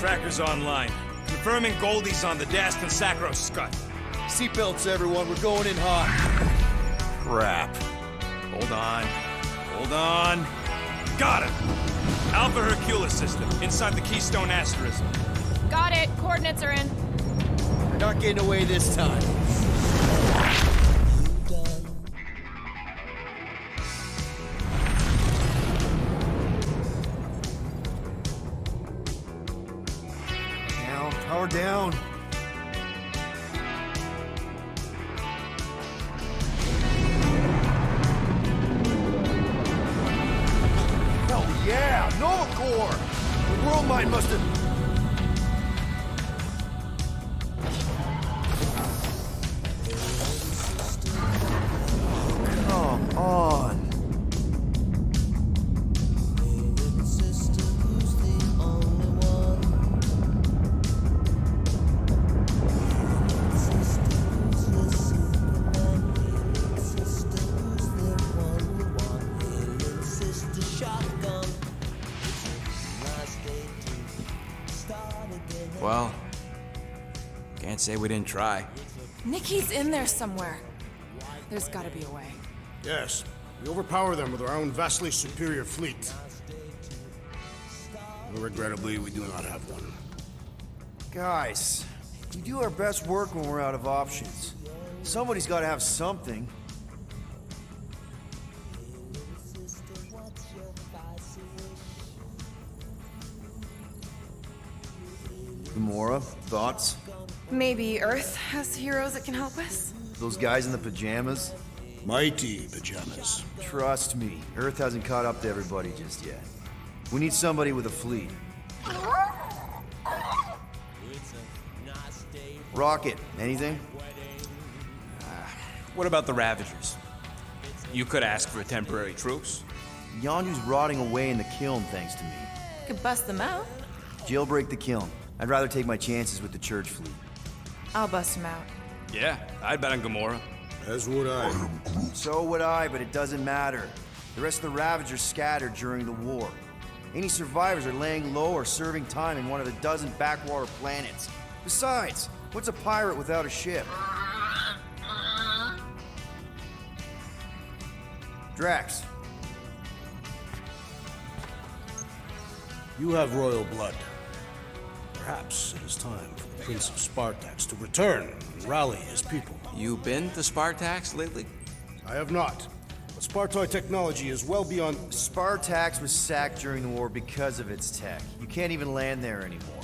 Tracker's online. Confirming Goldie's on the Dastan Sacro Scut. Seatbelts, everyone. We're going in hot. Crap. Hold on. Hold on. Got it! Alpha Hercules system, inside the Keystone Asterism. Got it. Coordinates are in. We're not getting away this time. Down. Power down. Oh yeah! Nova Core! The world mind must have... Come on. Well, can't say we didn't try. Nikki's in there somewhere. There's gotta be a way. Yes, we overpower them with our own vastly superior fleet. Regrettably, we do not have one. Guys, we do our best work when we're out of options. Somebody's got to have something. Gamora, thoughts? Maybe Earth has heroes that can help us? Those guys in the pajamas? Mighty pajamas. Trust me, Earth hasn't caught up to everybody just yet. We need somebody with a fleet. Rocket, anything? What about the Ravagers? You could ask for temporary truce. Yondu's rotting away in the kiln, thanks to me. Could bust them out. Jailbreak the kiln. I'd rather take my chances with the church fleet. I'll bust them out. Yeah, I'd bet on Gamora. As would I. So would I, but it doesn't matter. The rest of the Ravagers scattered during the war. Any survivors are laying low or serving time in one of the dozen backwater planets. Besides, what's a pirate without a ship? Drax. You have royal blood. Perhaps it is time for the Prince of Spartax to return and rally his people. You been to Spartax lately? I have not. But Spartoid technology is well beyond... Spartax was sacked during the war because of its tech. You can't even land there anymore.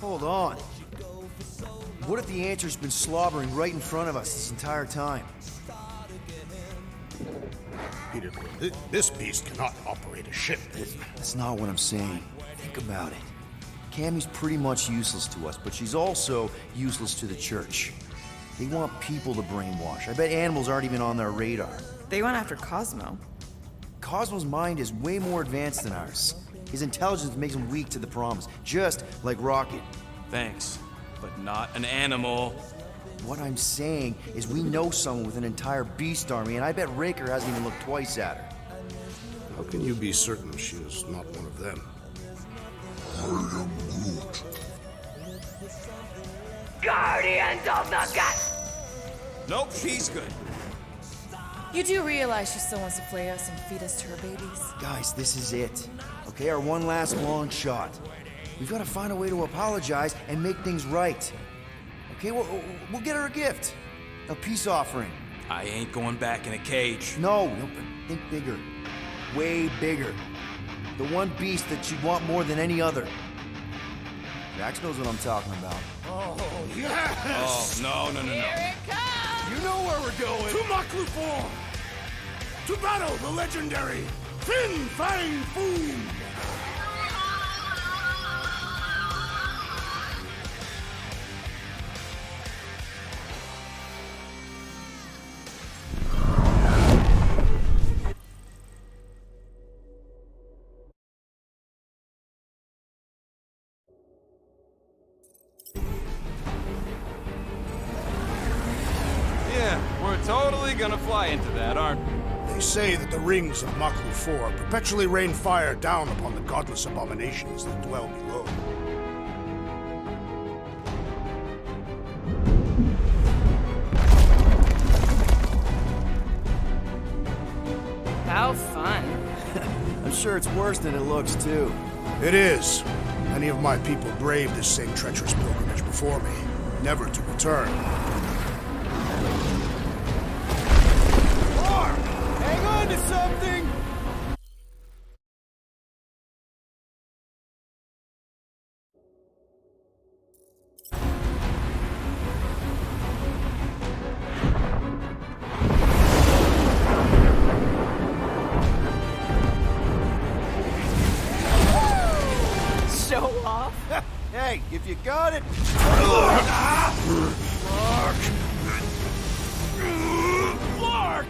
Hold on. What if the answer's been slobbering right in front of us this entire time? Peter, this beast cannot operate a ship. That's not what I'm saying. Think about it. Cammy's pretty much useless to us, but she's also useless to the church. They want people to brainwash. I bet animals aren't even on their radar. They went after Cosmo. Cosmo's mind is way more advanced than ours. His intelligence makes him weak to the promise, just like Rocket. Thanks, but not an animal. What I'm saying is we know someone with an entire beast army, and I bet Raker hasn't even looked twice at her. How can you be certain she is not one of them? Guardians of the Gut! Nope, she's good. You do realize she still wants to flay us and feed us to her babies? Guys, this is it. Okay, our one last long shot. We've got to find a way to apologize and make things right. Okay, we'll get her a gift. A peace offering. I ain't going back in a cage. No, but think bigger. Way bigger. The one beast that she'd want more than any other. Drax knows what I'm talking about. Oh, yes! Oh, no. Here it comes! You know where we're going! To Maklufor! To battle the legendary Fin Fang Foom! we're totally gonna fly into that, aren't we? They say that the rings of Maklu 4 perpetually rain fire down upon the godless abominations that dwell below. How fun. I'm sure it's worse than it looks, too. It is. Many of my people braved this same treacherous pilgrimage before me, never to return. Hang on to something! Show off. Hey, if you got it... Clark!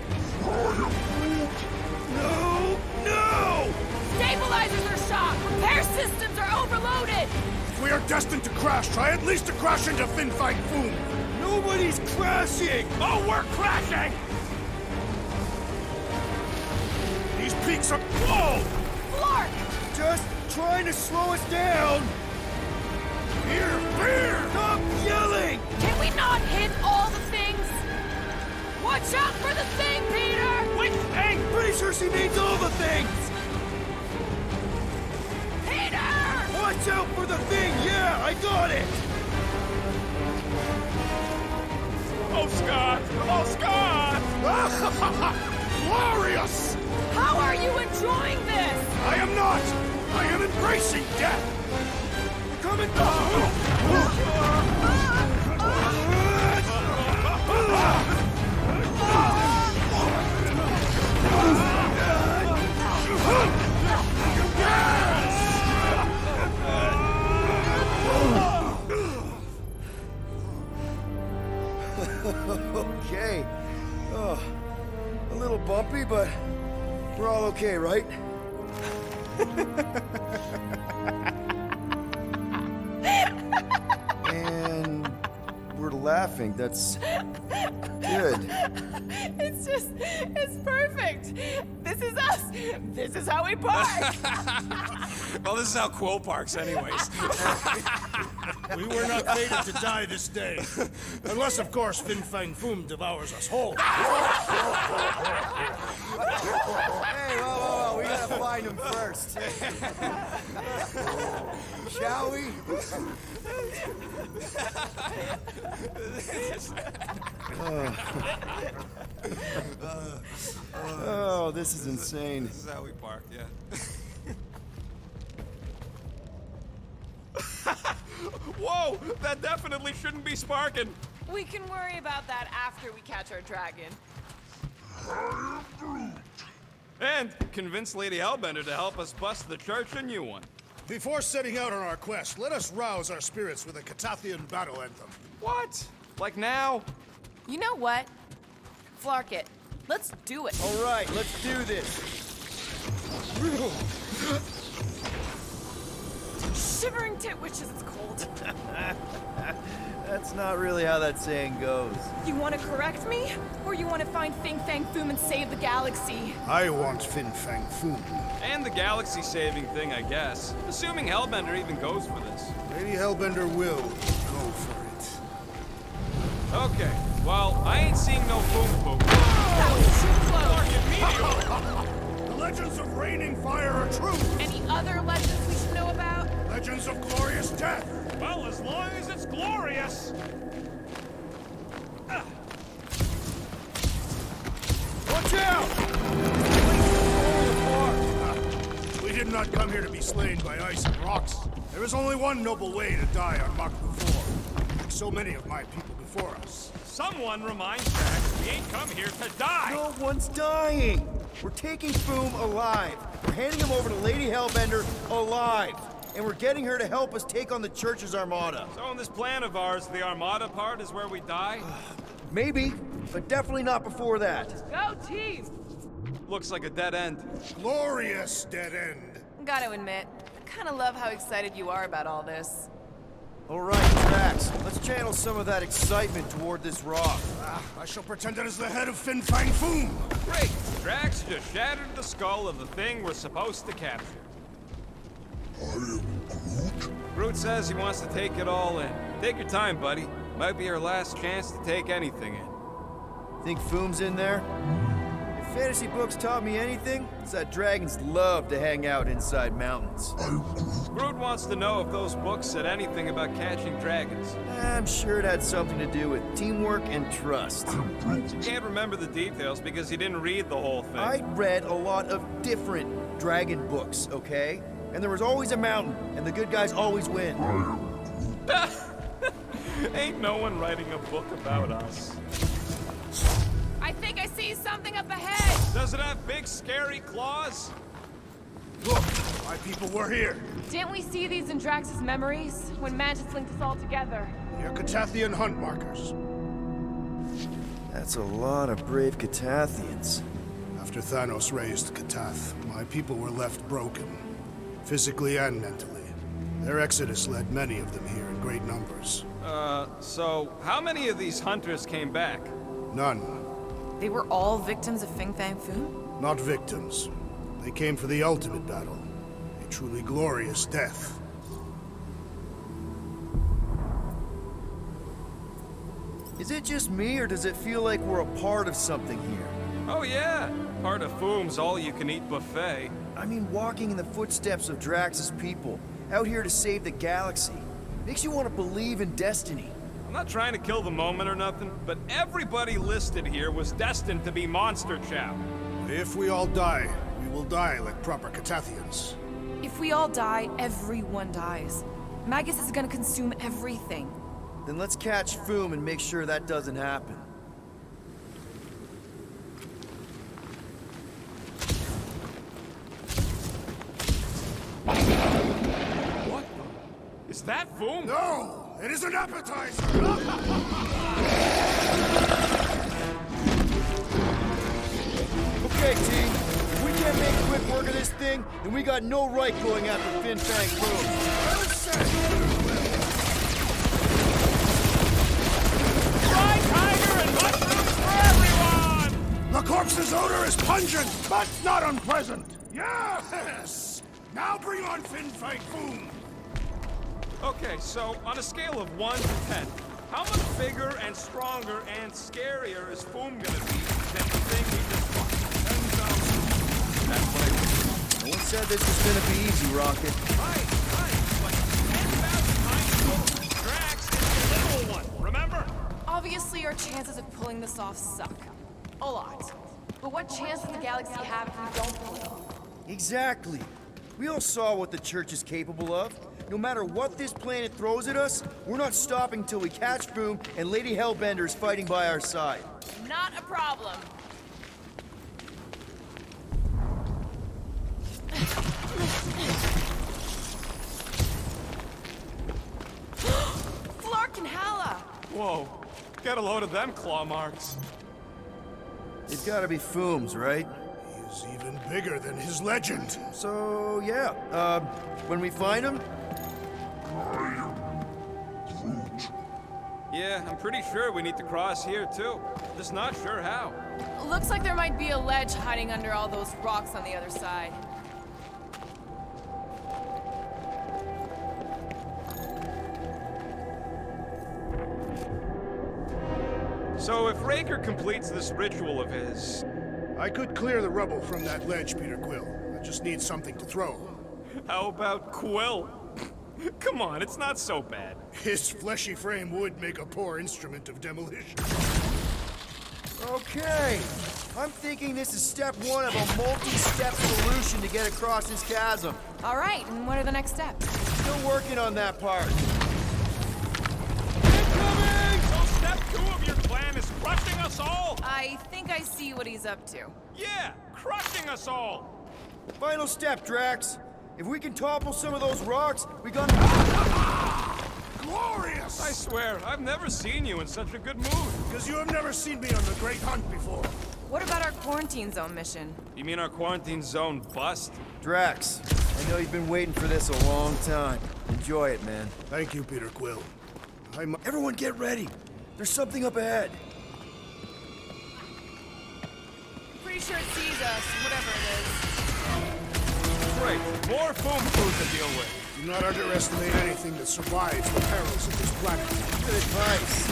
No! No! Stabilizers are shot. Repair systems are overloaded. If we are destined to crash, try at least to crash into Fin Fang Foom! Nobody's crashing! Oh, we're crashing! These peaks are... Whoa! Flark! Just trying to slow us down! Here! Stop yelling! Can we not hit all the things? Watch out for the thing, Peter! Which thing? Pretty sure she needs all the things! Peter! Watch out for the thing! Yeah, I got it! Oh, Scott! Oh, Scott! Glorious! How are you enjoying this? I am not! I am embracing death! We're coming down! Okay. Oh, a little bumpy, but we're all okay, right? And we're laughing. That's good. It's perfect. This is us. This is how we park. Well, this is how Quill parks, anyways. We were not fated to die this day. Unless, of course, Fin Fang Foom devours us whole. Hey, whoa, we gotta find him first. Shall we? Oh, this is insane. This is how we park, yeah. Whoa! That definitely shouldn't be sparking! We can worry about that after we catch our dragon. And convince Lady Hellbender to help us bust the church a new one. Before setting out on our quest, let us rouse our spirits with a Catathian battle anthem. What? Like now? You know what? Flark it. Let's do it. All right, let's do this. Shivering tit witches, it's cold. That's not really how that saying goes. You want to correct me? Or you want to find Fin Fang Foom and save the galaxy? I want Fin Fang Foom. And the galaxy-saving thing, I guess. Assuming Hellbender even goes for this. Lady Hellbender will go for it. Okay, well, I ain't seeing no boom boom. That was too close. The legends of raining fire are true. Any other legends we should know about? Legends of glorious death. Well, as long as it's glorious. Watch out! We did not come here to be slain by ice and rocks. There is only one noble way to die on Maklu 4, like so many of my people before us. Someone remind Jack we ain't come here to die. No one's dying! We're taking Foom alive. We're handing him over to Lady Hellbender alive. And we're getting her to help us take on the church's armada. So in this plan of ours, the Armada part is where we die? Maybe, but definitely not before that. Go team! Looks like a dead end. Glorious dead end. Gotta admit, I kinda love how excited you are about all this. All right, Drax, let's channel some of that excitement toward this rock. I shall pretend it is the head of Fin Fang Foom. Great! Drax just shattered the skull of the thing we're supposed to capture. I am Groot. Groot says he wants to take it all in. Take your time, buddy. Might be our last chance to take anything in. Think Foom's in there? If fantasy books taught me anything, it's that dragons love to hang out inside mountains. I'm Groot. Groot wants to know if those books said anything about catching dragons. I'm sure it had something to do with teamwork and trust. You can't remember the details because you didn't read the whole thing. I read a lot of different dragon books, okay? And there was always a mountain, and the good guys always win. Ain't no one writing a book about us. I think I see something up ahead. Does it have big, scary claws? Look, my people were here. Didn't we see these in Drax's memories when Mantis linked us all together? They're Catathian hunt markers. That's a lot of brave Catathians. After Thanos raised Catath, my people were left broken, physically and mentally. Their exodus led many of them here in great numbers. So how many of these hunters came back? None. They were all victims of Fin Fang Foom? Not victims. They came for the ultimate battle. A truly glorious death. Is it just me, or does it feel like we're a part of something here? Oh yeah, part of Foom's all-you-can-eat buffet. I mean, walking in the footsteps of Drax's people, out here to save the galaxy, makes you want to believe in destiny. I'm not trying to kill the moment or nothing, but everybody listed here was destined to be monster chow. If we all die, we will die like proper Catathians. If we all die, everyone dies. Magus is gonna consume everything. Then let's catch Foom and make sure that doesn't happen. What? Is that Foom? No! It is an appetizer! Okay, team. If we can't make quick work of this thing, then we got no right going after Fin Fang Foom. Fry tiger and mushrooms for everyone! The corpse's odor is pungent, but not unpleasant. Yes! Now bring on Fin Fang Foom! Okay, so on a scale of 1 to 10, how much bigger and stronger and scarier is Foom gonna be than the thing we just fought? 10,000. That's what I think. No one said this was gonna be easy, Rocket. Right. But 10,000 times more. Drax is the little one, remember? Obviously, our chances of pulling this off suck. A lot. But what chance does the galaxy have if we don't pull it off? Exactly. We all saw what the Church is capable of. No matter what this planet throws at us, we're not stopping till we catch Foom and Lady Hellbender is fighting by our side. Not a problem. Flark and Hala! Whoa, get a load of them claw marks. It's gotta be Foom's, right? He is even bigger than his legend. So, yeah. When we find him, Groot. Yeah, I'm pretty sure we need to cross here too. Just not sure how. Looks like there might be a ledge hiding under all those rocks on the other side. So if Raker completes this ritual of his... I could clear the rubble from that ledge, Peter Quill. I just need something to throw. How about Quill? Come on, it's not so bad. His fleshy frame would make a poor instrument of demolition. okay. I'm thinking this is step one of a multi-step solution to get across this chasm. All right, and what are the next steps? Still working on that part. Incoming! So step 2 of your plan is crushing us all? I think I see what he's up to. Yeah, crushing us all! Final step, Drax. If we can topple some of those rocks, we got... Glorious! I swear, I've never seen you in such a good mood. Because you have never seen me on the Great Hunt before. What about our quarantine zone mission? You mean our quarantine zone bust? Drax, I know you've been waiting for this a long time. Enjoy it, man. Thank you, Peter Quill. Everyone get ready. There's something up ahead. Pretty sure it sees us, whatever it is. Great. More foam food to deal with. Do not underestimate anything that survives the perils of this planet. Good advice.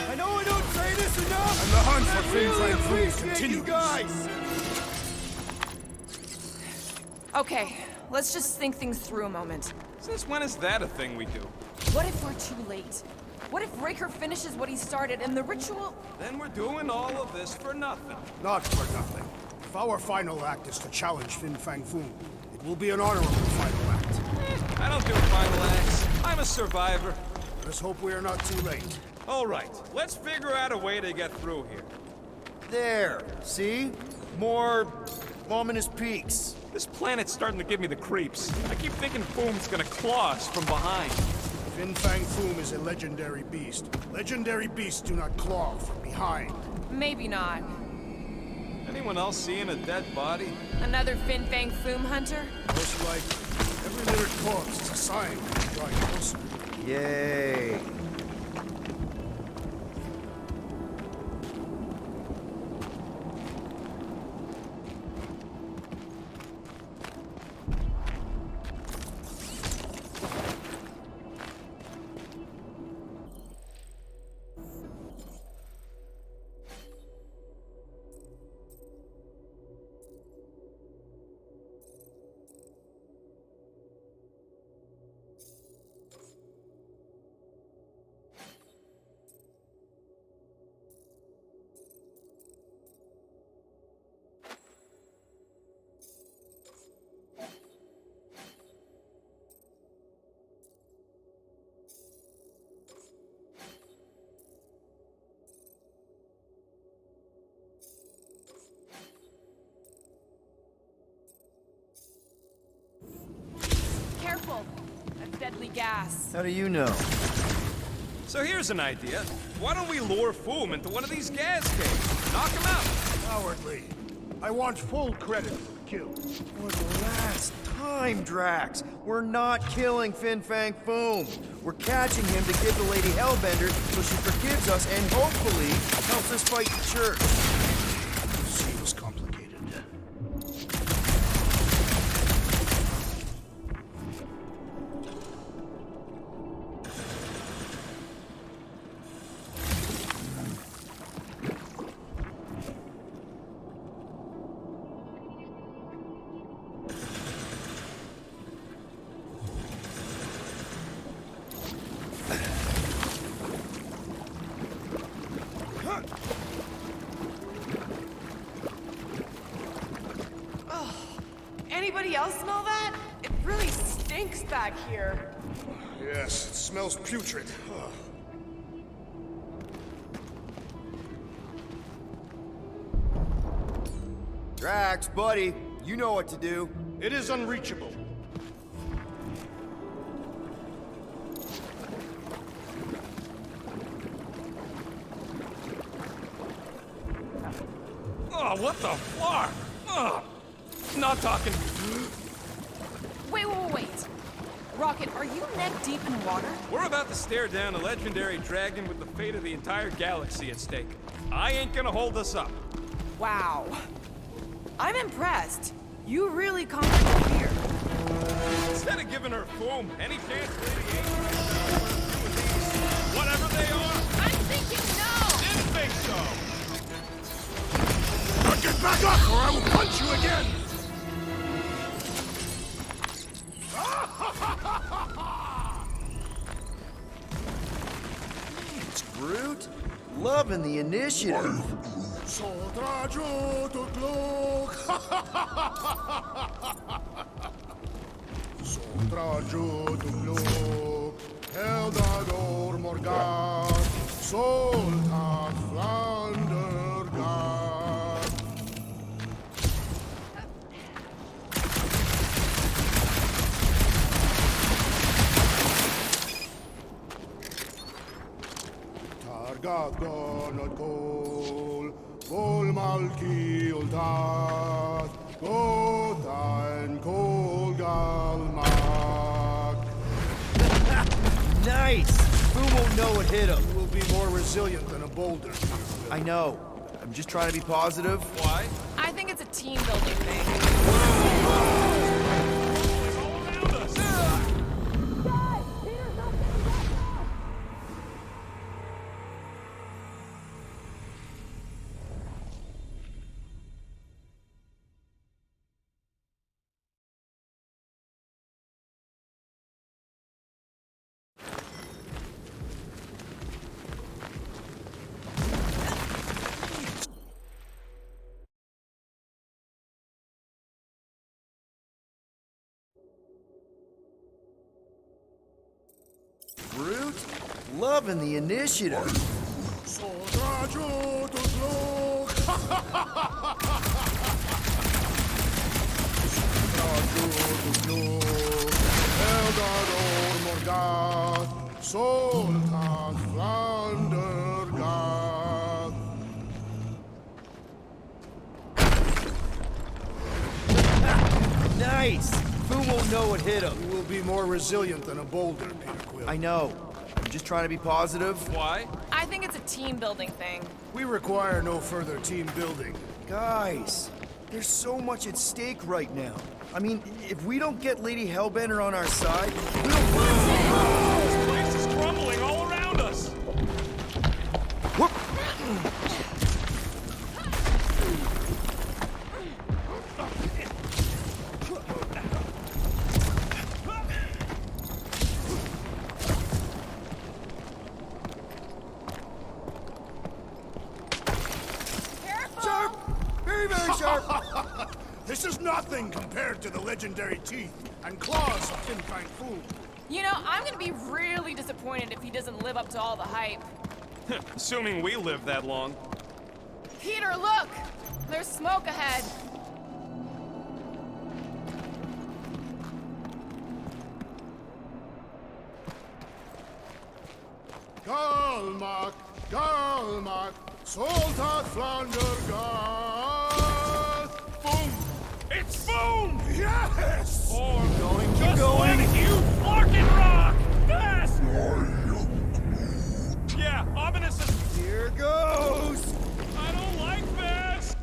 I know I don't say this enough. And the hunt for I Fin really Fang Food appreciate continues. you guys. Okay, let's just think things through a moment. Since when is that a thing we do? What if we're too late? What if Raker finishes what he started and the ritual... Then we're doing all of this for nothing. Not for nothing. If our final act is to challenge Fin Fang Foom, it will be an honorable final act. I don't do final acts. I'm a survivor. Let's hope we are not too late. All right, let's figure out a way to get through here. There. See? More ominous peaks. This planet's starting to give me the creeps. I keep thinking Foom's gonna claw us from behind. Fin Fang Foom is a legendary beast. Legendary beasts do not claw from behind. Maybe not. Anyone else seeing a dead body? Another Fin Fang Foom hunter? Most likely, every littered corpse is a sign that we're drawing closer. Yay. Careful! That's deadly gas. How do you know? So here's an idea. Why don't we lure Foom into one of these gas caves? Knock him out. Cowardly. I want full credit for the kill. For the last time, Drax. We're not killing Fin Fang Foom. We're catching him to give the Lady Hellbender so she forgives us and hopefully helps us fight the Church. Seems complicated. Anybody else smell that? It really stinks back here. Yes, it smells putrid. Ugh. Drax, buddy, you know what to do. It is unreachable. Oh, what the fuck? Oh, not talking. Wait. Rocket, are you neck deep in water? We're about to stare down a legendary dragon with the fate of the entire galaxy at stake. I ain't gonna hold us up. Wow. I'm impressed. You really conquered the fear. Instead of giving her Foom any chance for whatever they are, I'm thinking no! didn't think so. Now get back up, or I will punch you again! It's Groot. Loving the initiative. Sodrajo tutlok. Sodrajo tutlok. Eldador Morgan. Soltat Flandergan. Targagon at goal. Volmalki ultat, Gothain Kolgalmak. Nice! Who won't know what hit him? You will be more resilient than a boulder. I know. I'm just trying to be positive. Why? I think it's a team building thing. All around us! Brute, loving the initiative. Sodrajo to Glok. Eldador Morgath, Soltan Flandergath. Nice! Who won't know what hit him? You will be more resilient than a boulder, Peter Quill. I know. I'm just trying to be positive. Why? I think it's a team building thing. We require no further team building. Guys, there's so much at stake right now. I mean, if we don't get Lady Hellbender on our side, we don't... This place is crumbling all around us! Whoop. Sharp! Very, very sharp! This is nothing compared to the legendary teeth and claws of Tin Kang Fu. You know, I'm gonna be really disappointed if he doesn't live up to all the hype. Assuming we live that long. Peter, look! There's smoke ahead. Galmak, Galmak, Soltat Flandergath. Boom! It's boom! Yes! Or Going, keep just going. let you fucking rock! Fast! Yeah, ominous is... Here goes! I don't like this!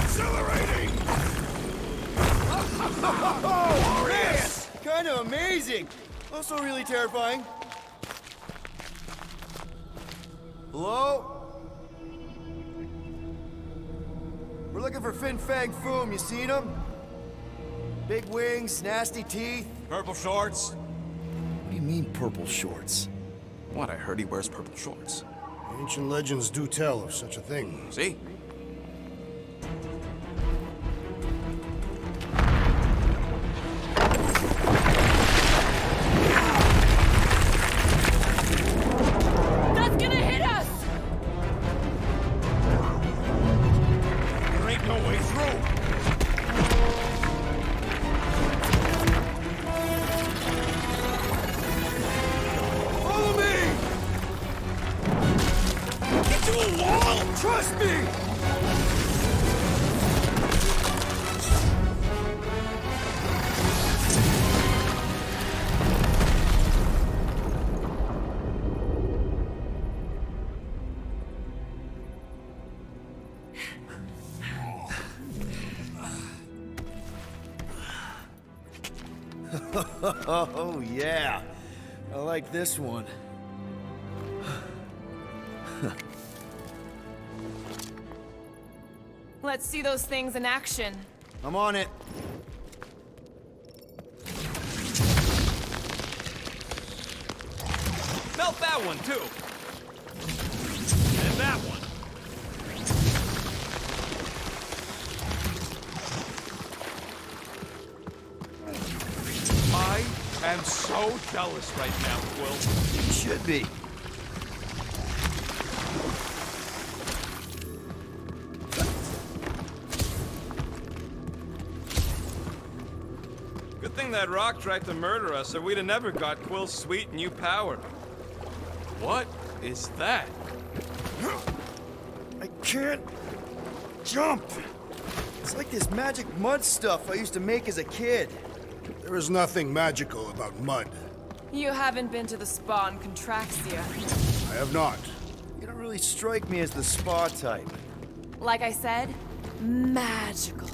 Exhilarating! Oh, man! Kind of amazing! Also really terrifying. Hello? We're looking for Fin Fang Foom. You seen him? Big wings, nasty teeth. Purple shorts? What do you mean, purple shorts? What, I heard he wears purple shorts. Ancient legends do tell of such a thing. See? That's gonna hit us! There ain't no way through! Follow me! Get to a wall! Trust me! Oh, yeah. I like this one. Let's see those things in action. I'm on it. Melt that one, too! And that one. I am so jealous right now, Quill. You should be. Good thing that rock tried to murder us, or we'd have never got Quill's sweet new power. What is that? I can't jump. It's like this magic mud stuff I used to make as a kid. There is nothing magical about mud. You haven't been to the spa in Contraxia. I have not. You don't really strike me as the spa type. Like I said, magical.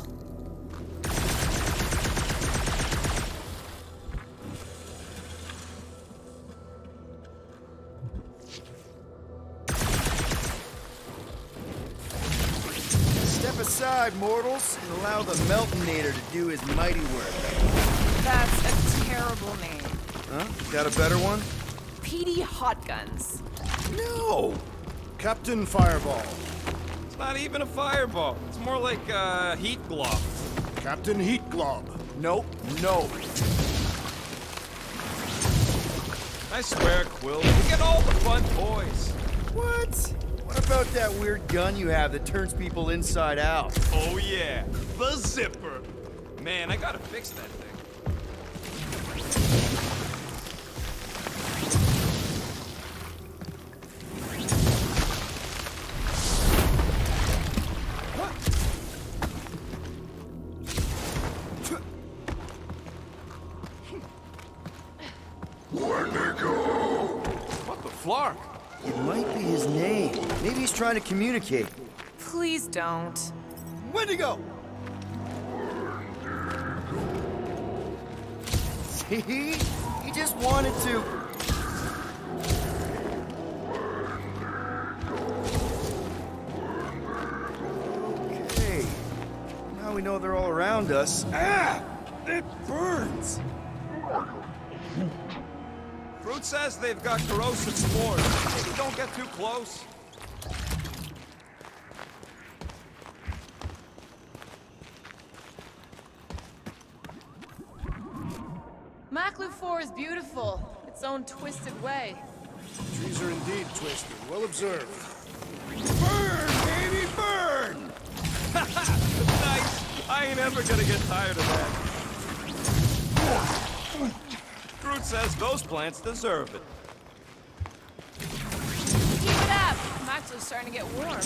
Step aside, mortals, and allow the Meltonator to do his mighty work. That's a terrible name. Huh? Got a better one? PD Hotguns. No! Captain Fireball. It's not even a fireball. It's more like a heat glove. Captain Heat Glob. Nope, no. I swear, Quill, we get all the fun toys. What? What about that weird gun you have that turns people inside out? Oh yeah, the zipper. Man, I gotta fix that thing. What the flark? It might be his name. Maybe he's trying to communicate. Please don't. Wendigo! See? He just wanted to... Okay. Now we know they're all around us. Ah! It burns! Fruit says they've got corrosive spores. Maybe don't get too close. Maclu 4 is beautiful, its own twisted way. Trees are indeed twisted. Well observed. Burn, baby, burn! Nice. I ain't ever gonna get tired of that. Fruit says those plants deserve it. Keep it up! Maclu's starting to get warm.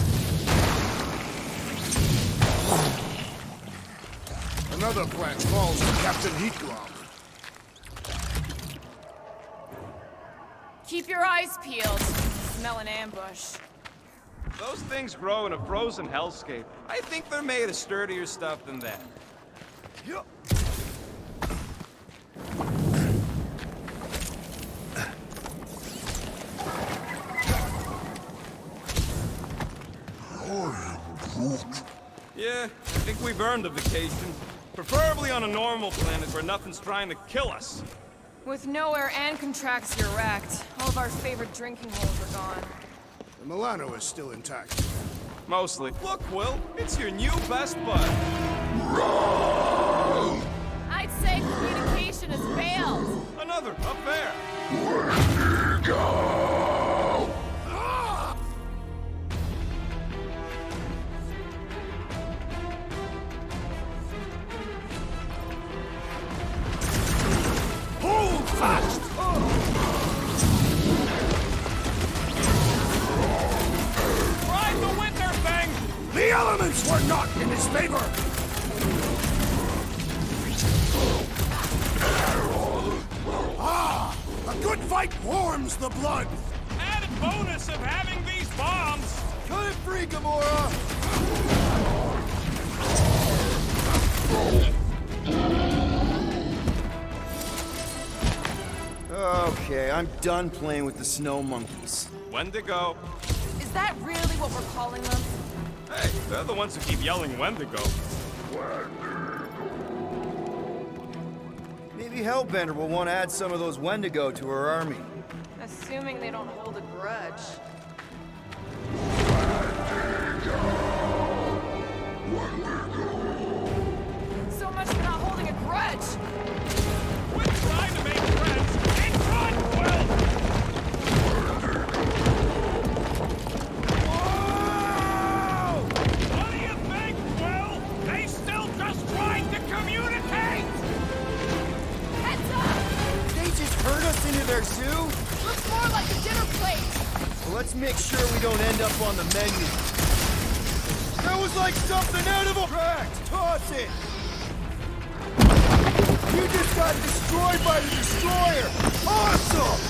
Another plant falls to Captain Heat Glob. Keep your eyes peeled. Smell an ambush. Those things grow in a frozen hellscape. I think they're made of sturdier stuff than that. Yup. Yeah, I think we've earned a vacation. Preferably on a normal planet where nothing's trying to kill us. With nowhere and Contraxia wrecked, all of our favorite drinking holes are gone. The Milano is still intact. Mostly. Look, Will, it's your new best bud. I'd say communication has failed. Another, up there. Hold fast! Ride the winter thing! The elements were not in his favor! Ah! A good fight warms the blood! Added bonus of having these bombs! Cut it free, Gamora! Okay, I'm done playing with the snow monkeys. Wendigo. Is that really what we're calling them? Hey, they're the ones who keep yelling Wendigo. Maybe Hellbender will want to add some of those Wendigo to her army. Assuming they don't hold a grudge. So much for not holding a grudge! Quit trying to make friends and run, Will! Whoa! What do you think, Will? They still just tried to communicate! Heads up! They just herd us into their zoo? Looks more like a dinner plate! Well, let's make sure we don't end up on the menu. was like something out of a... Cracked! Toss it! You just got destroyed by the destroyer! Awesome!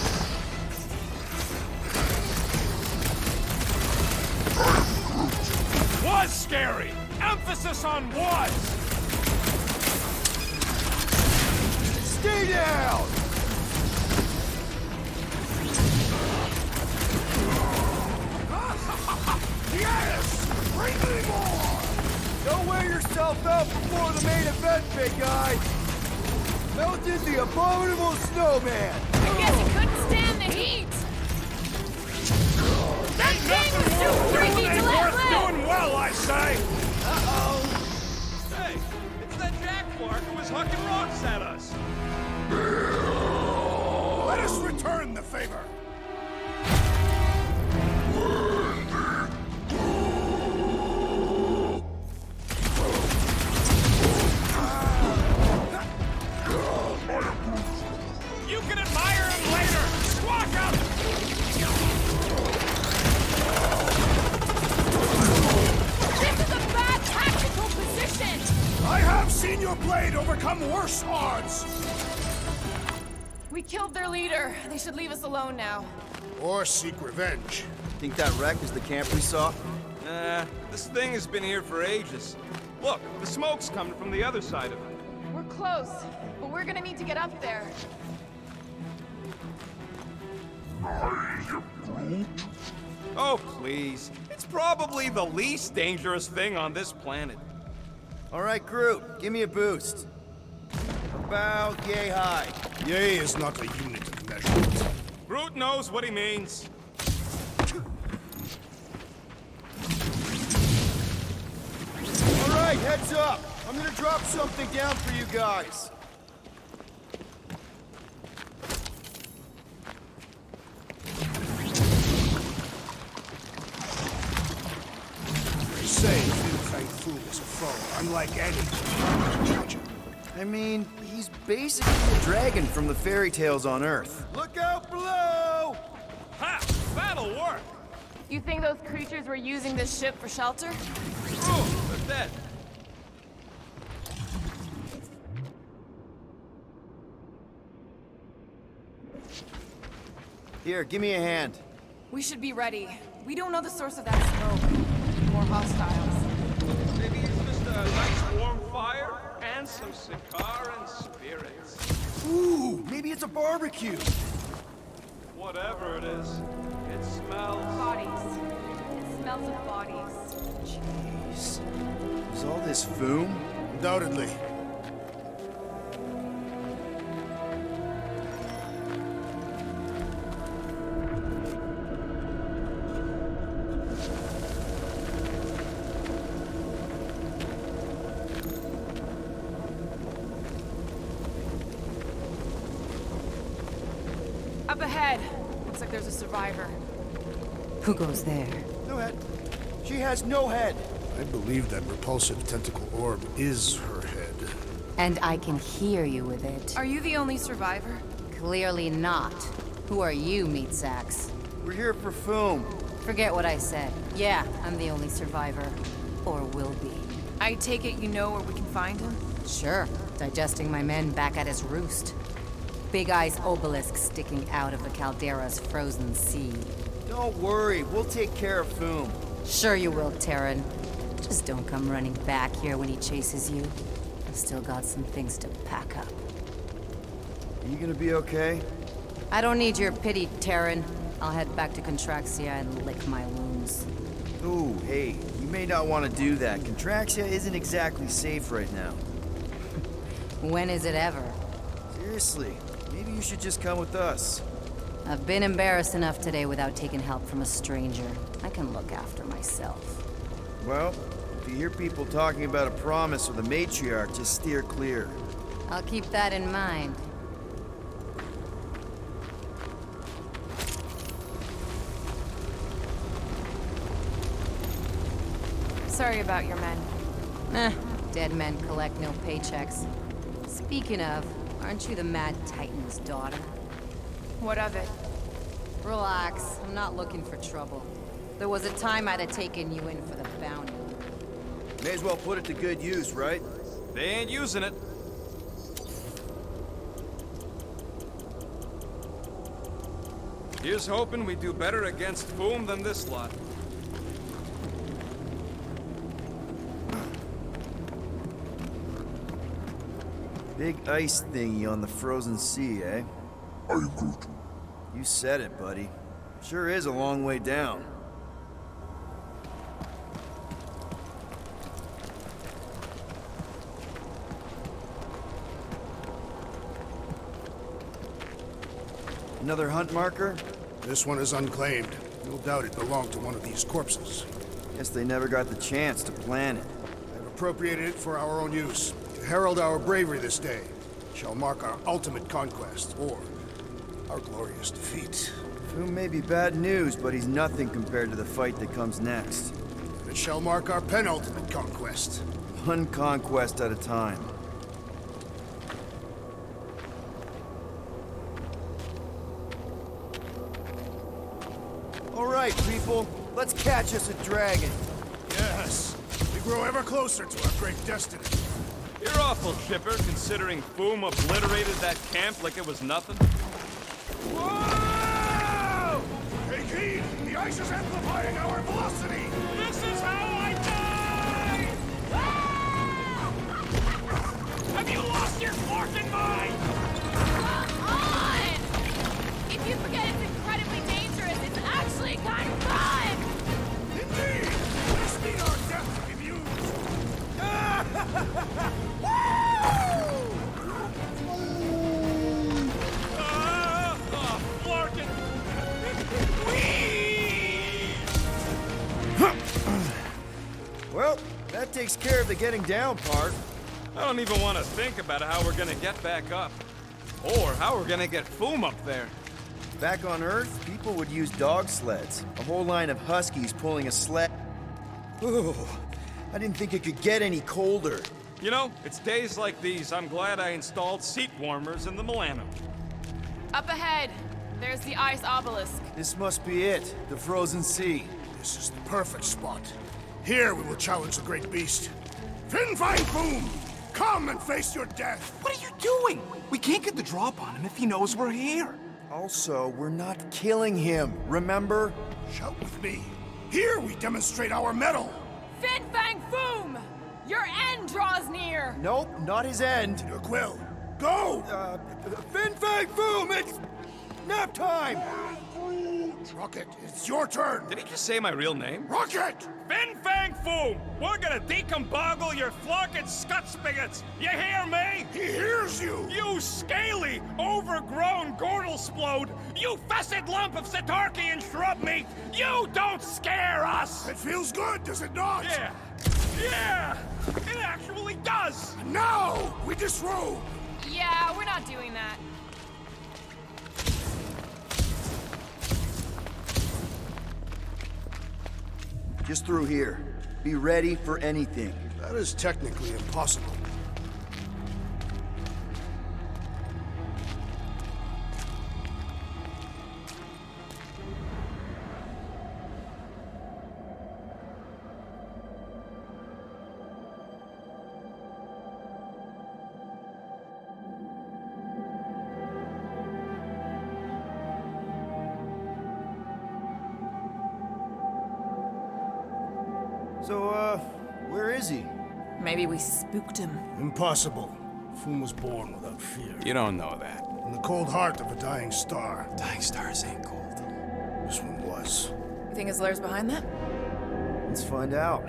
Was scary! Emphasis on was! Stay down! Yes! Bring me more! Don't wear yourself out before the main event, big guy! Melted the abominable snowman! I guess he couldn't stand the heat! That thing was too freaky to let Worth live! doing well, I say! Uh-oh! Hey, it's that Jack Clark who was hucking rocks at us! Let us return the favor! You can admire him later! Squawk up! This is a bad tactical position! I have seen your blade overcome worse odds! We killed their leader. They should leave us alone now. Or seek revenge. Think that wreck is the camp we saw? This thing has been here for ages. Look, the smoke's coming from the other side of it. We're close, but we're gonna need to get up there. Oh, please. It's probably the least dangerous thing on this planet. Alright, Groot, give me a boost. About yay high. Yea is not a unit of measurement. Groot knows what he means. Alright, heads up! I'm gonna drop something down for you guys. They say Fin Fang Foom is a foe, unlike any creature. I mean, he's basically a dragon from the fairy tales on Earth. Look out below! Ha! That'll work! You think those creatures were using this ship for shelter? Oh, they're dead. Here, give me a hand. We should be ready. We don't know the source of that smoke. More hostiles. Maybe it's just a nice warm fire and some cigar and spirits. Ooh, maybe it's a barbecue. Whatever it is, it smells. Bodies. It smells of bodies. Jeez. Is all this foom? Undoubtedly. Up ahead. Looks like there's a survivor. Who goes there? No head. She has no head. I believe that repulsive tentacle orb is her head. And I can hear you with it. Are you the only survivor? Clearly not. Who are you, meat sacks? We're here for foom. Forget what I said. Yeah, I'm the only survivor. Or will be. I take it you know where we can find him? Sure. Digesting my men back at his roost. Big Eye's obelisk sticking out of the Caldera's frozen sea. Don't worry, we'll take care of foom. Sure you will, Terran. Just don't come running back here when he chases you. I've still got some things to pack up. Are you gonna be okay? I don't need your pity, Terran. I'll head back to Contraxia and lick my wounds. Ooh, hey, you may not want to do that. Contraxia isn't exactly safe right now. When is it ever? Seriously, maybe you should just come with us. I've been embarrassed enough today without taking help from a stranger. I can look after myself. Well, if you hear people talking about a promise with a matriarch, just steer clear. I'll keep that in mind. Sorry about your men. Dead men collect no paychecks. Speaking of, aren't you the Mad Titan's daughter? What of it? Relax, I'm not looking for trouble. There was a time I'd have taken you in for the bounty. May as well put it to good use, right? They ain't using it. Here's hoping we do better against Foom than this lot. Big ice thingy on the frozen sea, eh? I Groot. You said it, buddy. Sure is a long way down. Another hunt marker? This one is unclaimed. No doubt it belonged to one of these corpses. Guess they never got the chance to plant it. I've appropriated it for our own use. To herald our bravery this day. It shall mark our ultimate conquest, or our glorious defeat. Foom may be bad news, but he's nothing compared to the fight that comes next. It shall mark our penultimate conquest. One conquest at a time. All right, people. Let's catch us a dragon. Yes, we grow ever closer to our great destiny. You're awful chipper, considering Foom obliterated that camp like it was nothing. Whoa! Take heed! The ice is amplifying our velocity! This is how I die! Have you lost your forking mind? Come on! If you forget it's incredibly dangerous, it's actually kind of fun! Indeed! Let's meet our death to be used! Flarkin! Well, that takes care of the getting down part. I don't even want to think about how we're gonna get back up. Or how we're gonna get Foom up there. Back on Earth, people would use dog sleds. A whole line of huskies pulling a sled. Ooh, I didn't think it could get any colder. You know, it's days like these I'm glad I installed seat warmers in the Milano. Up ahead, there's the ice obelisk. This must be it, the frozen sea. This is the perfect spot. Here we will challenge the great beast. Fin Fang Boom! Come and face your death! What are you doing? We can't get the drop on him if he knows we're here. Also, we're not killing him, remember? Shout with me. Here we demonstrate our mettle. Fin Fang Foom! Your end draws near! Nope, not his end. Your quill. Go! Fin Fang Boom, it's nap time! Rocket, it's your turn. Did he just say my real name? Rocket! Fin Fang Foom! We're gonna decomboggle your florkin' scut spigots! You hear me? He hears you! You scaly, overgrown gordle-splode! You fessed lump of Satarkian shrub meat! You don't scare us! It feels good, does it not? Yeah! Yeah! It actually does! Now, we disrobe! Yeah, we're not doing that. Just through here. Be ready for anything. That is technically impossible. So, where is he? Maybe we spooked him. Impossible. Foom was born without fear. You don't know that. In the cold heart of a dying star. Dying stars ain't cold. This one was. You think his lair's behind that? Let's find out.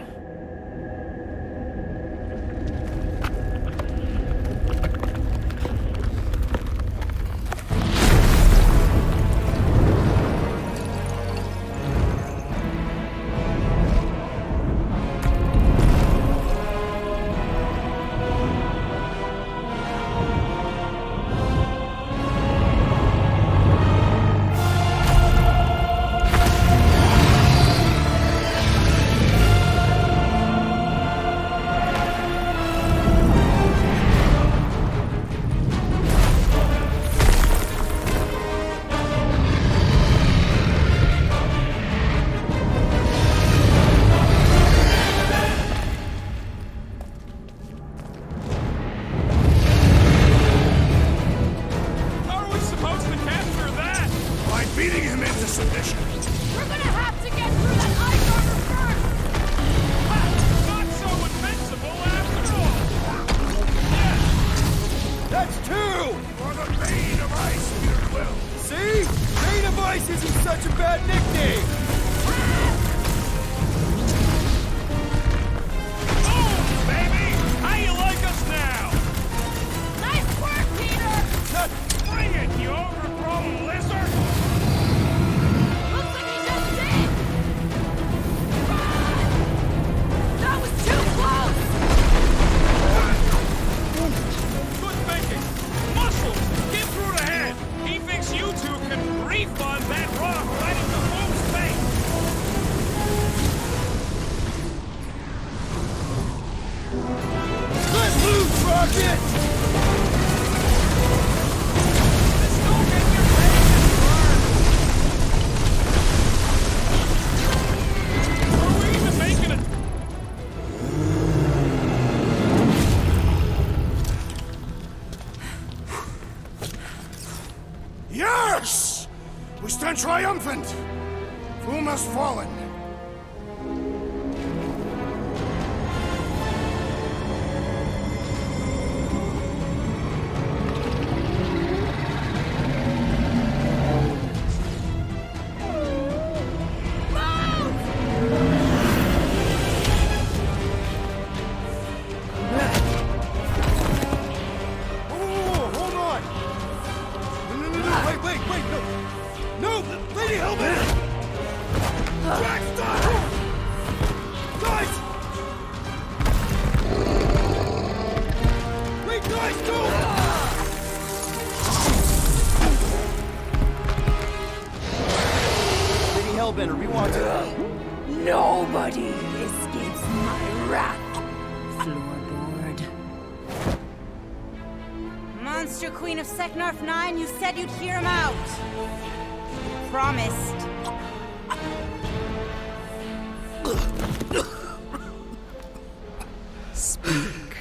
through! For the Bane of Ice, Peter Quill! See? Bane of Ice isn't such a bad nickname! Boom, baby! How you like us now? Nice work, Peter! Not bring it, you overgrown lizard! Looks like he just did! Run! That was too close! Good thinking! Muscles! Get through the head! He thinks you two can refund that rock right into Boom's face! Let loose, Rocket! Just don't get your face burned! Are we even making it? Yes! We stand triumphant! Foom has fallen. Whoa, hold on! No, wait, no! No, Lady Helmet! Jack, stop! Guys! Wait, guys, no! Lady Hellbender, we want to... Nobody escapes my wrath. Floorboard. Monster Queen of Seknarf 9, you said you'd hear him out. You promised. Speak.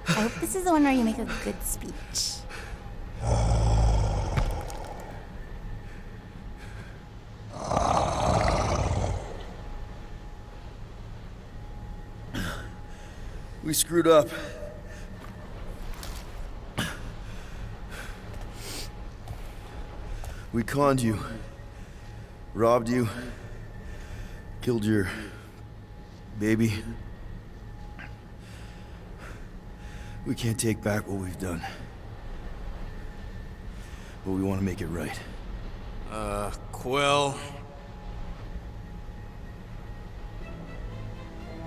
I hope this is the one where you make a good speech. We screwed up. We conned you, robbed you, killed your baby. We can't take back what we've done. But we want to make it right. Quill.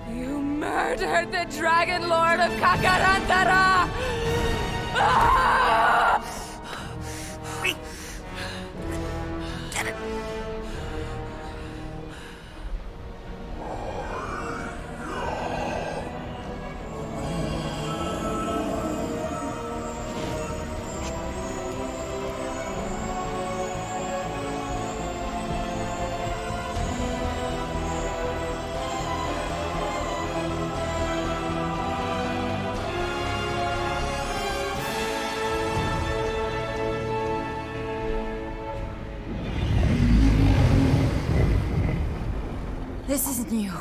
You murdered the Dragon Lord of Kakarantara! Ah! This is new.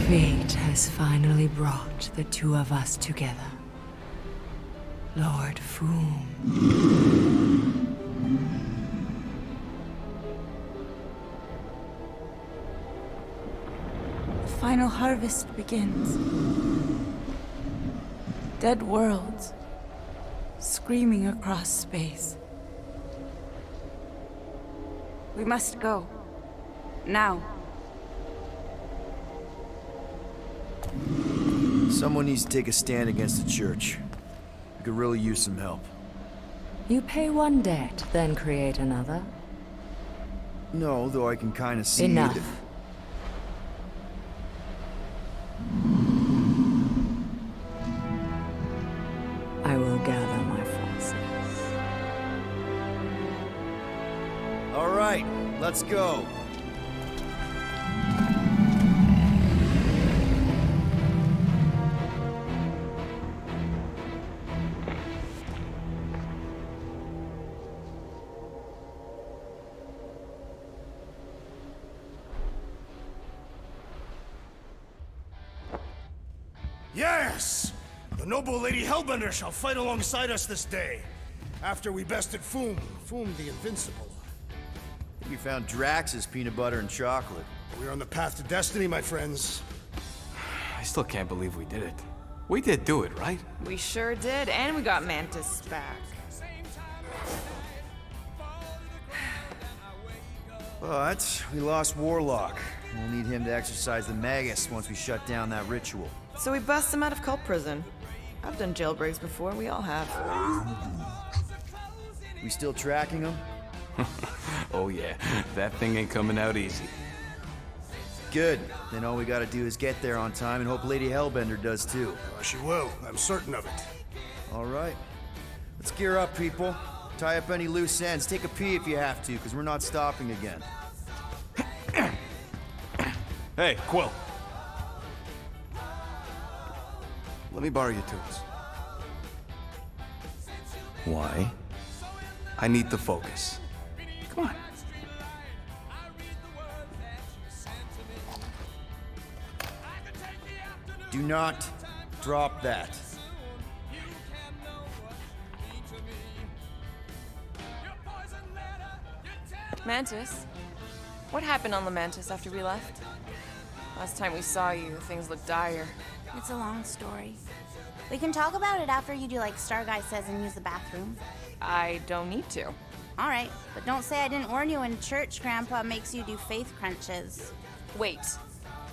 Fate has finally brought the two of us together. Lord Foom. The final harvest begins. Dead worlds, screaming across space. We must go. Now. Someone needs to take a stand against the church. We could really use some help. You pay one debt, then create another. No, though I can kind of see... Enough. I will gather my forces. Let's go. Yes! The noble Lady Hellbender shall fight alongside us this day. After we bested Foom the Invincible. We found Drax's peanut butter and chocolate. We're on the path to destiny, my friends. I still can't believe we did it. We did do it, right? We sure did, and we got Mantis back. But we lost Warlock. We'll need him to exercise the Magus once we shut down that ritual. So we bust him out of cult prison. I've done jailbreaks before, we all have. We still tracking him? Oh yeah, that thing ain't coming out easy. Good. Then all we gotta do is get there on time and hope Lady Hellbender does too. She will. I'm certain of it. All right. Let's gear up, people. Tie up any loose ends. Take a pee if you have to, because we're not stopping again. Hey, Quill. Let me borrow your tools. Why? I need to focus. Come on. Do not drop that. Mantis? What happened on the Mantis after we left? Last time we saw you, things looked dire. It's a long story. We can talk about it after you do like Star Guy says and use the bathroom. I don't need to. All right, but don't say I didn't warn you in church Grandpa makes you do faith crunches. Wait,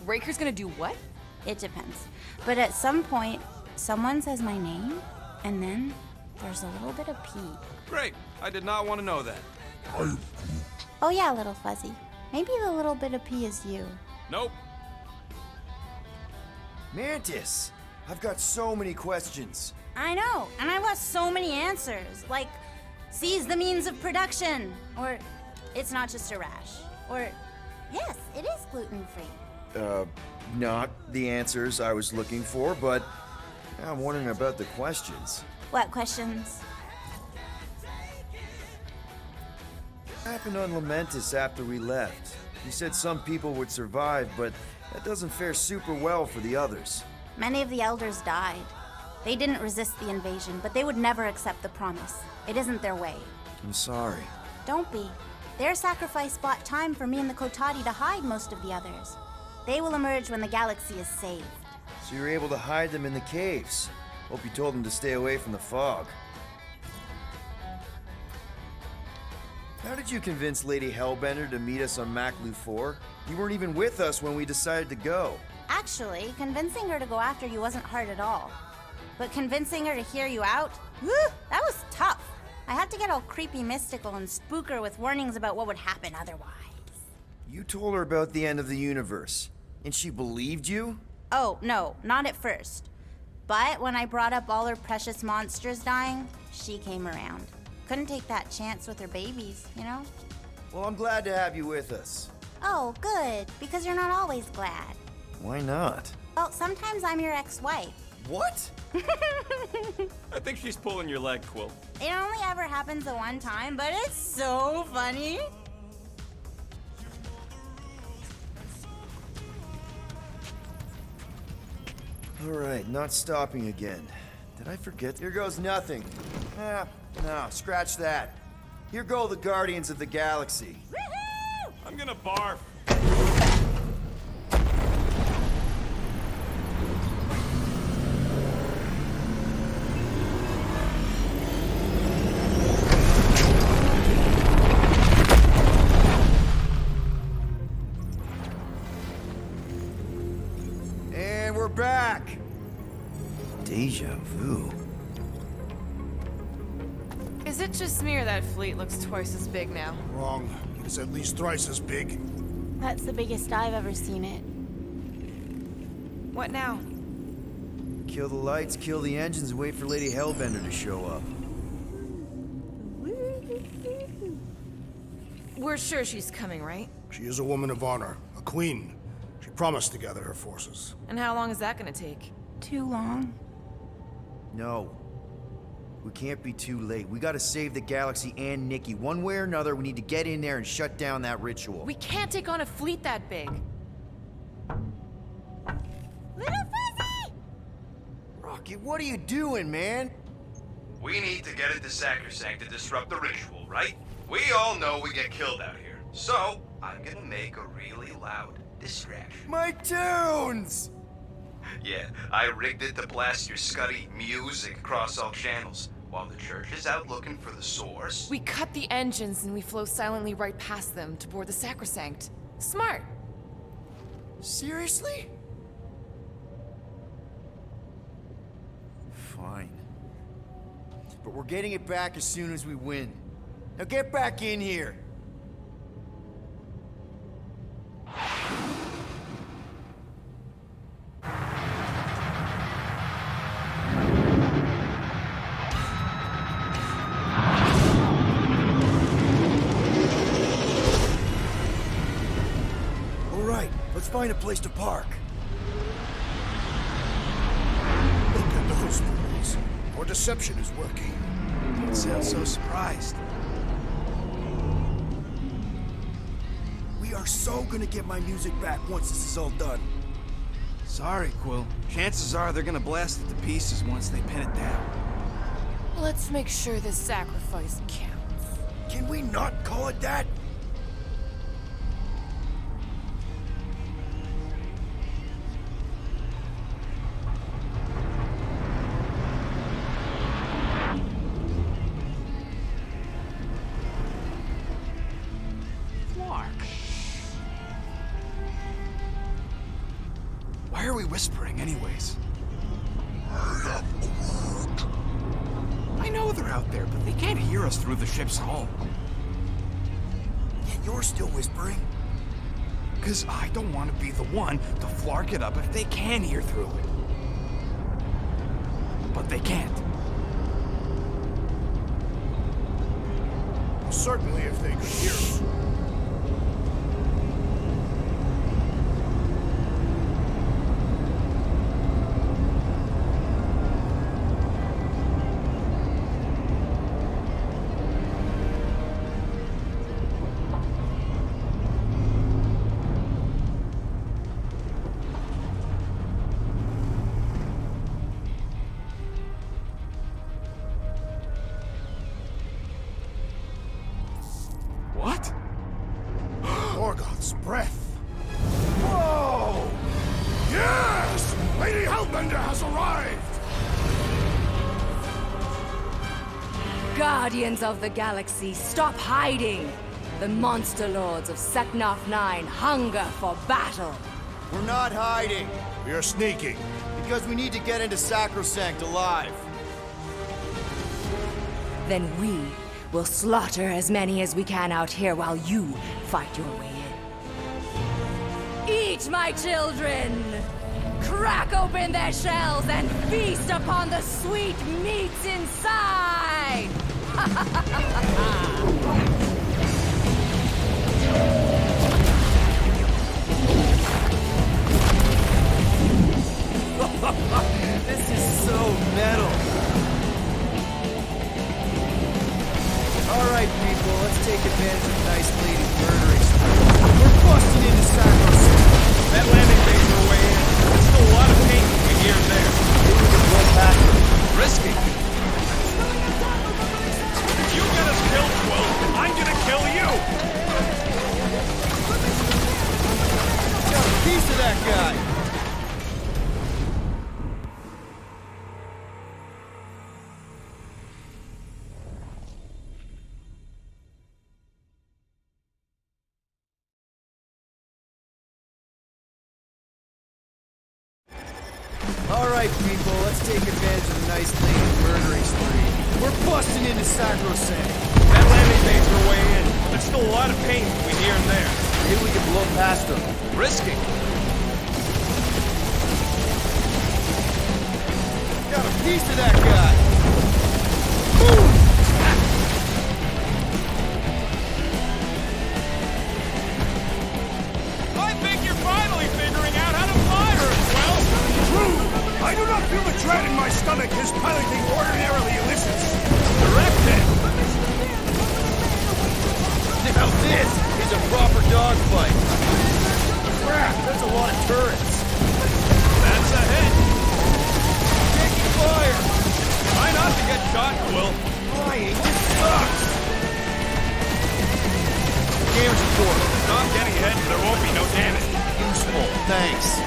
Raker's gonna do what? It depends. But at some point, someone says my name, and then there's a little bit of pee. Great. I did not want to know that. Oh yeah, little fuzzy. Maybe the little bit of pee is you. Nope. Mantis! I've got so many questions. I know, and I want so many answers. Like, seize the means of production. Or, it's not just a rash. Or, yes, it is gluten-free. Not the answers I was looking for, but I'm wondering about the questions. What questions? What happened on Lamentis after we left? You said some people would survive, but that doesn't fare super well for the others. Many of the elders died. They didn't resist the invasion, but they would never accept the promise. It isn't their way. I'm sorry. Don't be. Their sacrifice bought time for me and the Kotati to hide most of the others. They will emerge when the galaxy is saved. So you were able to hide them in the caves. Hope you told them to stay away from the fog. How did you convince Lady Hellbender to meet us on Maclu 4? You weren't even with us when we decided to go. Actually, convincing her to go after you wasn't hard at all. But convincing her to hear you out? Whew, that was tough. I had to get all creepy mystical and spook her with warnings about what would happen otherwise. You told her about the end of the universe, and she believed you? Oh, no, not at first. But when I brought up all her precious monsters dying, she came around. Couldn't take that chance with her babies, you know? Well, I'm glad to have you with us. Oh, good, because you're not always glad. Why not? Well, sometimes I'm your ex-wife. What? I think she's pulling your leg, Quill. It only ever happens the one time, but it's so funny. All right, not stopping again. Did I forget? Here goes nothing. Ah, no, scratch that. Here go the Guardians of the Galaxy. Woohoo! I'm gonna barf. And we're back. Deja vu. Is it just me or that fleet looks twice as big now? Wrong. It's at least thrice as big. That's the biggest I've ever seen it. What now? Kill the lights, kill the engines, and wait for Lady Hellbender to show up. We're sure she's coming, right? She is a woman of honor, a queen. She promised to gather her forces. And how long is that gonna take? Too long. No. We can't be too late. We gotta save the galaxy and Nikki. One way or another, we need to get in there and shut down that ritual. We can't take on a fleet that big. Little Fuzzy! Rocket, what are you doing, man? We need to get into Sacrosanct to disrupt the ritual, right? We all know we get killed out here. So, I'm gonna make a really loud distraction. My tunes! Yeah, I rigged it to blast your scuddy music across all channels, while the church is out looking for the source. We cut the engines and we flow silently right past them to board the Sacrosanct. Smart. Seriously? Fine. But we're getting it back as soon as we win. Now get back in here! Alright, let's find a place to park. Look at those fools. Our deception is working. Don't sound so surprised. We are so gonna get my music back once this is all done. Sorry, Quill. Chances are they're gonna blast it to pieces once they pin it down. Let's make sure this sacrifice counts. Can we not call it that? Why are we whispering, anyways? I know they're out there, but they can't hear us through the ship's hull. Yet you're still whispering. Because I don't want to be the one to flark it up if they can hear through it. But they can't. Certainly if they could hear us. What? Morgoth's breath. Whoa! Yes! Lady Hellbender has arrived! Guardians of the Galaxy, stop hiding! The monster lords of Seknarf 9 hunger for battle. We're not hiding. We are sneaking. Because we need to get into Sacrosanct alive. Then we will slaughter as many as we can out here while you fight your way in. Eat, my children! Crack open their shells and feast upon the sweet meats inside! This is so metal. Alright, people, let's take advantage of nice lady murdering spree. We're busting into Sacrosanct. That landing base we're way in. There's still a lot of paint between here and there. Maybe we can blow past them. Risky. If you get us killed, Quill, I'm gonna kill you! Got a piece of that guy. Alright, people, let's take advantage of the nice lady murdering spree. We're busting into Sacrosanct. That landing base we're way in. There's still a lot of paint between here and there. Maybe we can blow past them. Risky. Got a piece of that guy. Boom! thanks.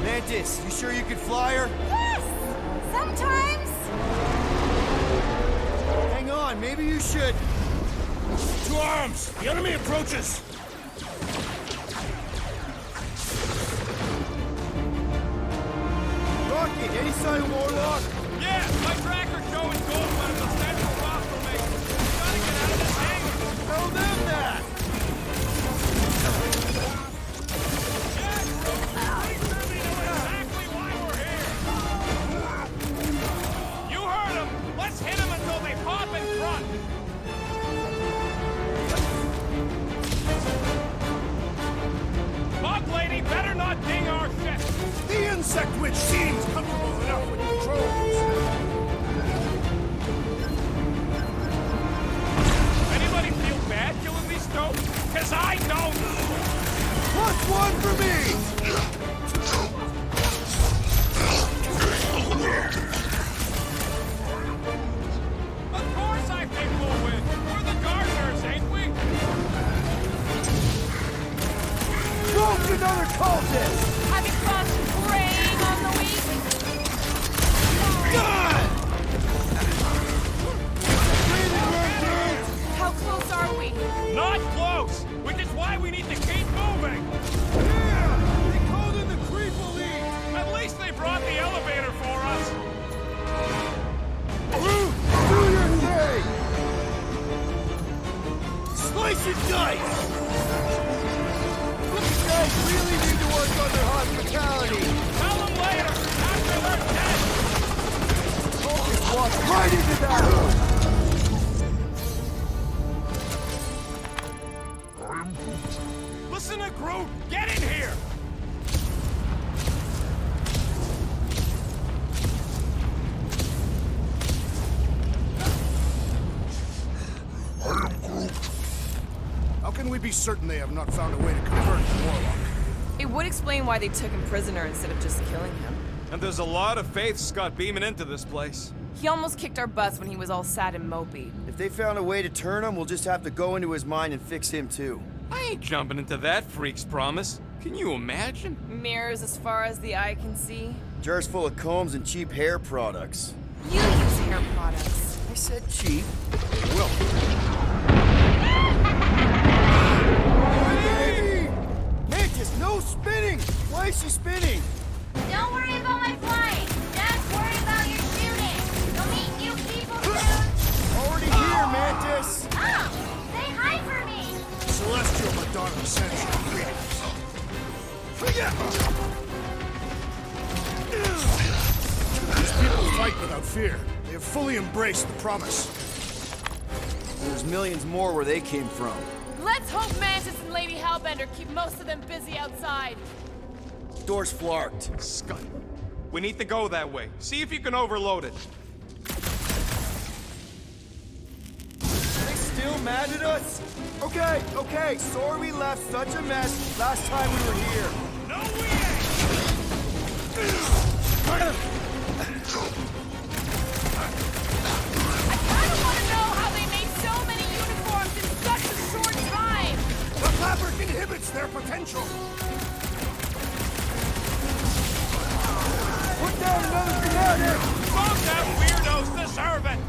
Mantis, you sure you could fly her? Yes! Sometimes. Hang on, maybe you should. To arms! The enemy approaches! Rocket, any sign of Warlock? Yeah, my tracker's showing gold on the central rock formation. We gotta get out of this hangar. Tell them that! Yeah, Groot, please let me know exactly why we're here. You heard him. Let's hit him until they pop in front. Bug lady better not ding our ship. The insect witch seems comfortable enough with controls. Anybody feel bad killing these stones? Cause I don't. Plus one for me! Of course I think we'll win. We're the gardeners, ain't we? Broke another cultist! Having fun preying on the weak? How close are we? Not close, which is why we need to keep moving. Yeah! They called in the creep elite! At least they brought the elevator for us. Groot, do your thing! Slice and dice! You guys really need to work on their hospitality! Tell them later, after they're dead. Focus walks right into that! Listen to Groot. Get in here. How can we be certain they have not found a way to convert the Warlock? It would explain why they took him prisoner instead of just killing him. And there's a lot of faith Scott beaming into this place. He almost kicked our butts when he was all sad and mopey. If they found a way to turn him, we'll just have to go into his mind and fix him too. I ain't jumping into that freak's promise. Can you imagine? Mirrors as far as the eye can see. Jars full of combs and cheap hair products. You use hair products. I said cheap. Will. Hey! Mantis, no spinning! Why is she spinning? Don't worry about my flying. Just worry about your shooting. You'll meet new people soon. Already here, Mantis! Oh, say hi for me. Celestial Madonna sends you greetings. These people fight without fear. They have fully embraced the promise. There's millions more where they came from. Let's hope Mantis and Lady Hellbender keep most of them busy outside. Door's flarked. Scott. We need to go that way. See if you can overload it. Are they still mad at us? Okay, sorry we left such a mess last time we were here. No, we ain't! I kind of want to know how they made so many uniforms in such a short time. The fabric inhibits their potential. Put down another grenade! Both them weirdos deserve it!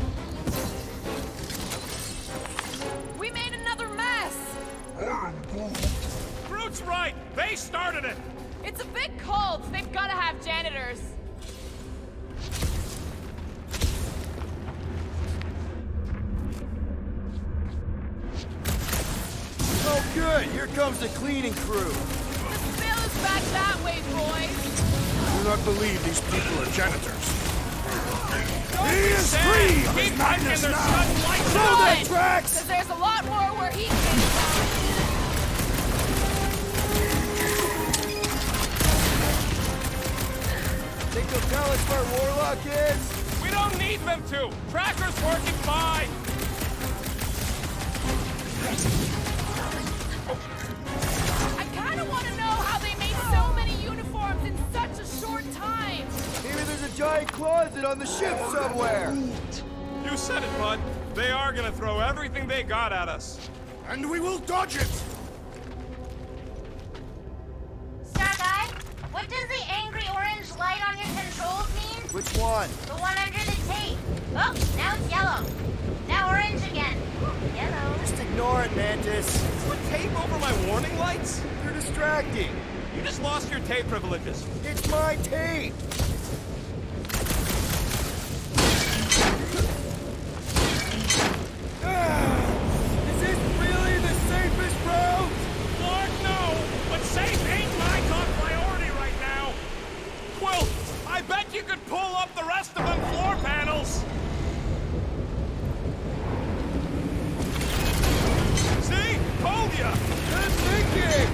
We made another mess. Groot's right! They started it! It's a big cult. They've got to have janitors. Oh good, here comes the cleaning crew. The spill is back that way, boys. I do not believe these people are janitors. Don't He be is sad. free of his Keep madness their now. sudden lights Throw on. that tracks! Because there's a lot more where he came from. Think they'll tell us where Warlock is? We don't need them to. Tracker's working fine. I kind of want to know how they made so many uniforms in such a short time. on the ship somewhere. You said it, bud. They are gonna throw everything they got at us. And we will dodge it! Star Guy, what does the angry orange light on your controls mean? Which one? The one under the tape. Oh, now it's yellow. Now orange again. Ooh, yellow. Just ignore it, Mantis. Put tape over my warning lights? You're distracting. You just lost your tape privileges. It's my tape. Is this really the safest route? Lord, no! But safe ain't my top priority right now! Quill, I bet you could pull up the rest of them floor panels! See? Told ya! Good thinking!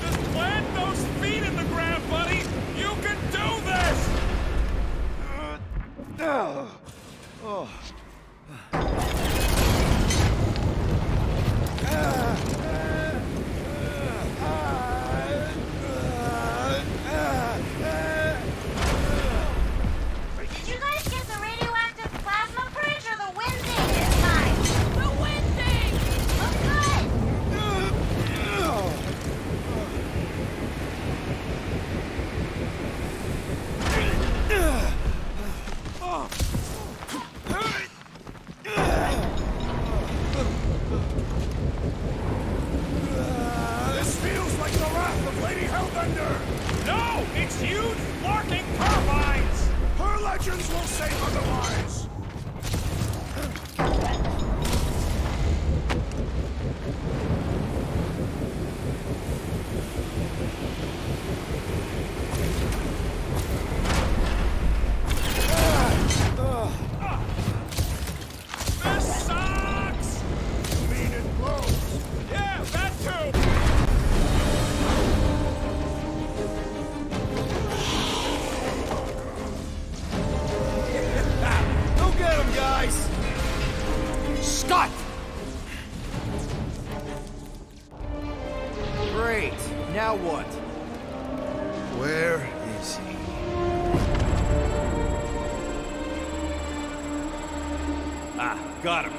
Just plant those feet in the ground, buddy! You can do this! Did you guys get the radioactive plasma purge or the wind thing this time? The wind thing! Oh, good! This feels like the wrath of Lady Hellbender! No! It's huge, larking turbines! Her legends will say otherwise! This sucks! You mean it blows? Yeah, that too! Go get him, guys! Scott! Great. Now what? Where is he? Ah, got him.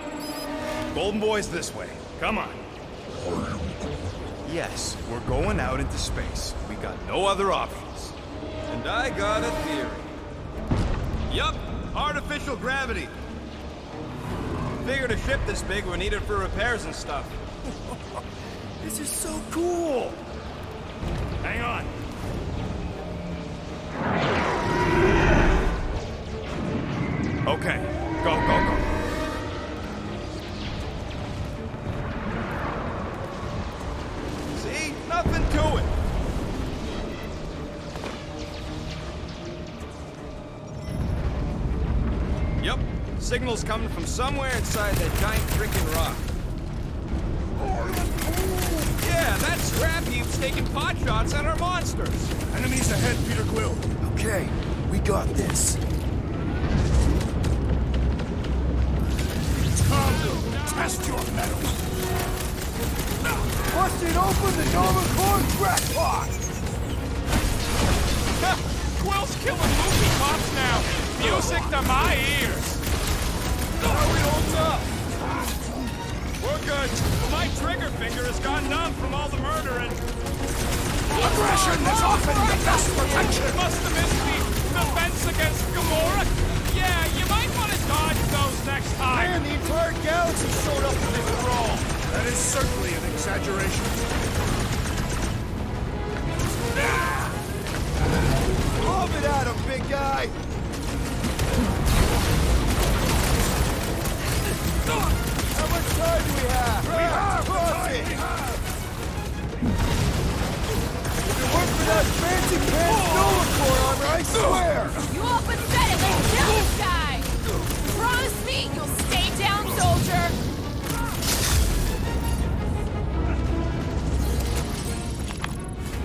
Golden Boy's this way. Come on. Yes, we're going out into space. We got no other options. And I got a theory. Yup, artificial gravity. Figured a ship this big would need it for repairs and stuff. This is so cool. Hang on. Okay, go, go, go. See? Nothing to it. Yep, signal's coming from somewhere inside that giant freaking rock. Yeah, that scrap heap's taking pot shots at our monsters. Enemies ahead, Peter Quill. Okay, we got this. Come, test your mettle. Busted open the Nova Corps crackpot! Quill's killing movie cops now. Music to my ears. How we hold up? We're good. My trigger finger has gone numb from all the murdering. Aggression is often the best protection! Must have missed the defense against Gamora. Yeah, you might want to dodge those next time. Man, the entire galaxy showed up in this brawl! That is certainly an exaggeration. Lob it at him, big guy! How much time do we have? We have the Cross time it. we have! If it weren't for that fancy pants Nova Corps armor, I swear! You all pathetic! Let's kill this guy! Promise me you'll stay down, soldier!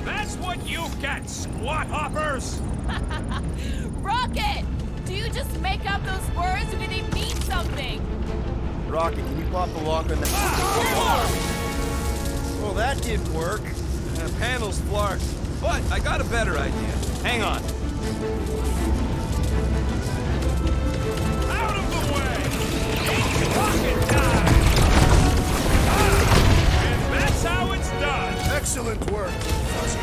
That's what you get, squat hoppers! Rocket! Do you just make up those words or do they mean something? Rocket, can you pop the lock on the... Well, that didn't work. Panel's flarked. But I got a better idea. Hang on. Out of the way! Rocket time! And that's how it's done! Excellent work, Fuzzy.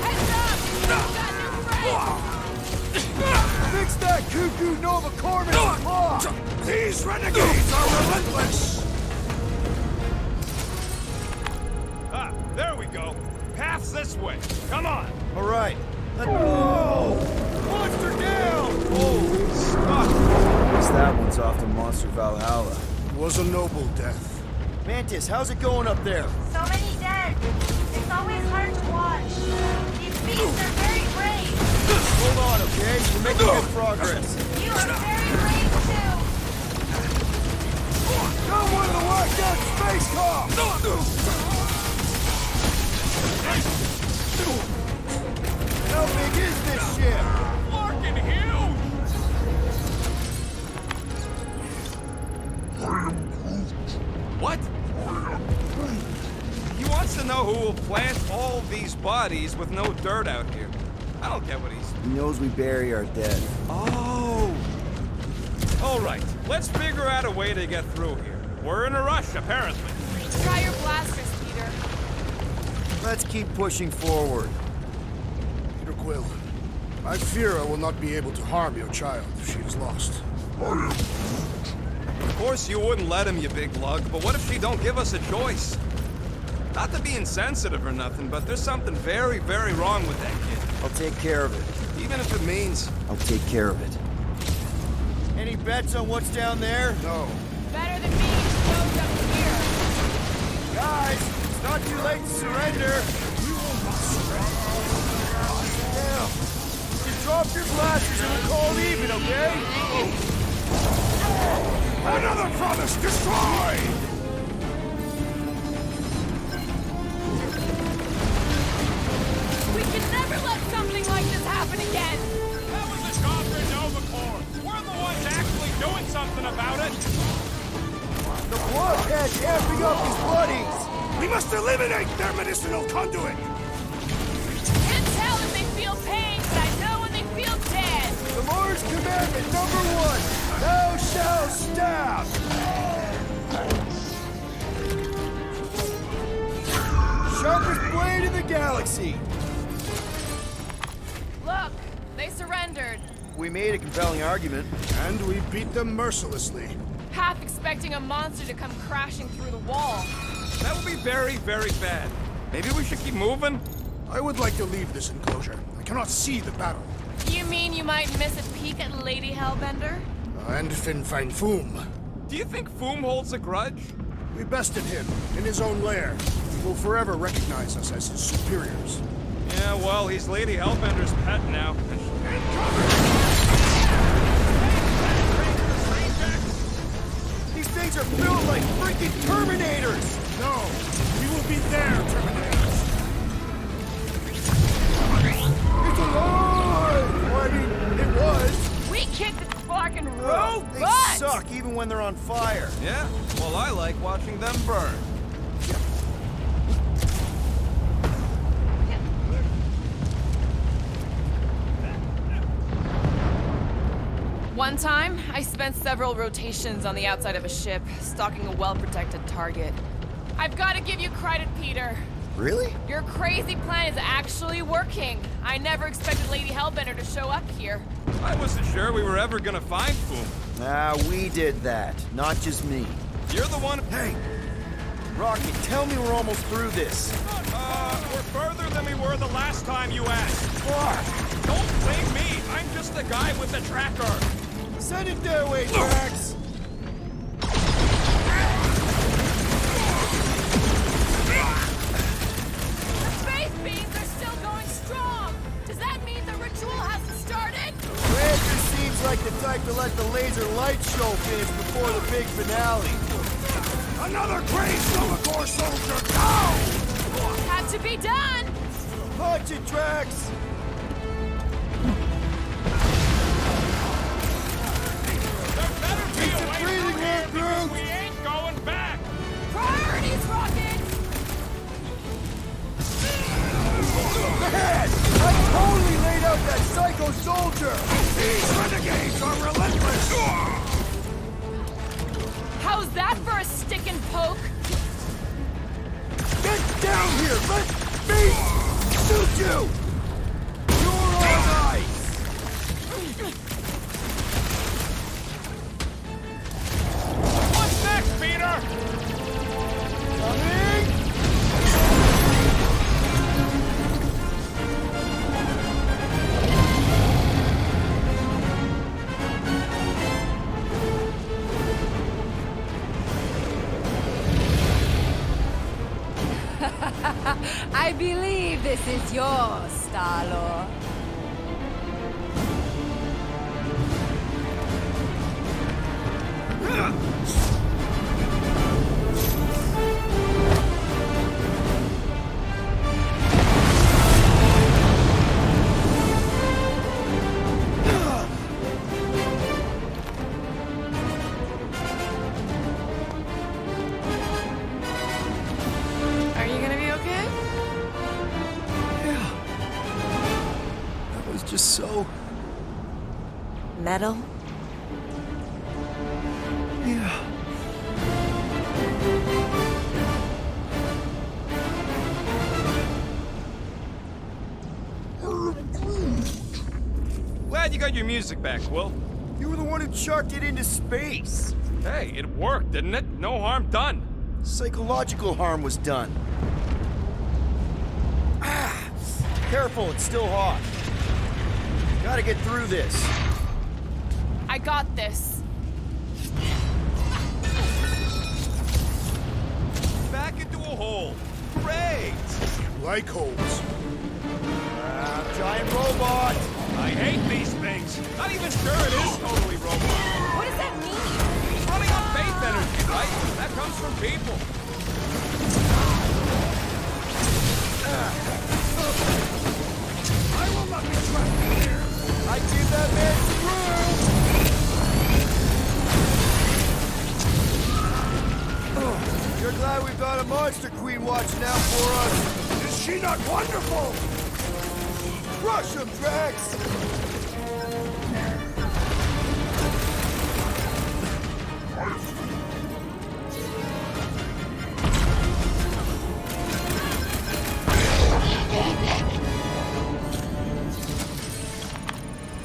Heads up! We've got new friends! Fix that cuckoo Nova Corvus clock! These renegades are relentless! Ah, there we go. Path's this way. Come on. All right. Oh! Monster down! Holy stuff! Guess that one's off to Monster Valhalla. It was a noble death. Mantis, how's it going up there? So many dead. It's always hard to watch. These beasts are very brave. Hold on, okay? We're making good progress. You are very brave too. Got one of the locked out space cops! How big is this ship? Fucking huge! What? He wants to know who will plant all these bodies with no dirt out here. I don't get what he's... He knows we bury our dead. Oh! All right, let's figure out a way to get through here. We're in a rush, apparently. Try your blasters, Peter. Let's keep pushing forward. Peter Quill, I fear I will not be able to harm your child if she is lost. Of course you wouldn't let him, you big lug, but what if she don't give us a choice? Not to be insensitive or nothing, but there's something very, very wrong with that kid. I'll take care of it. Even if it means... I'll take care of it. Any bets on what's down there? No. Better than me, goes up here. Guys, it's not too late to surrender. We will not surrender. Now, you drop your blasters and we'll call it even, okay? Another promise destroyed! We can never let something like this happen again. That was a job for Nova Corps. We're the ones actually doing something about it. The blockhead amping up his buddies! We must eliminate their medicinal conduit! Can't tell if they feel pain, but I know when they feel dead. The Lord's commandment number 1, thou shalt stab! Sharpest blade in the galaxy! Look, they surrendered. We made a compelling argument. And we beat them mercilessly. Half expecting a monster to come crashing through the wall. That would be very, very bad. Maybe we should keep moving? I would like to leave this enclosure. I cannot see the battle. You mean you might miss a peek at Lady Hellbender? And Fin Fang Foom. Do you think Foom holds a grudge? We bested him in his own lair. He will forever recognize us as his superiors. Yeah, well, he's Lady Hellbender's pet now. These things are built like freaking Terminators! No, we will be their Terminators. It's alive! Well, I mean, it was. We kicked its fucking Oh, road they butt! suck even when they're on fire. Yeah? Well, I like watching them burn. One time, I spent several rotations on the outside of a ship, stalking a well-protected target. I've got to give you credit, Peter. Really? Your crazy plan is actually working. I never expected Lady Hellbender to show up here. I wasn't sure we were ever gonna find Foom. Ah, we did that. Not just me. You're the one... Hey! Rocket, tell me we're almost through this. We're further than we were the last time you asked. Fuck! Don't blame me. I'm just a guy with a tracker. Send it their way, Drax! The space beams are still going strong. Does that mean the ritual hasn't started? Rancher seems like the type to let the laser light show finish before the big finale. Another great Nova Corps soldier down! Had to be done. Punch it, Drax! Let me shoot you! You're on ice! What's next, Peter? Coming! I believe this is yours, Star-Lord. Are you gonna be okay? That was just so... Metal? Yeah. Glad you got your music back, Quill. You were the one who chucked it into space. Hey, it worked, didn't it? No harm done. Psychological harm was done. Ah, careful, it's still hot. Gotta get through this. I got this. Back into a hole. Great! Like holes. Giant robot! I hate these things. Not even sure it is totally robot. What does that mean? It's running on faith energy, right? That comes from people. I will not be trapped here. I give that man through! You're glad we've got a monster queen watching out for us. Is she not wonderful? Crush him, Drax!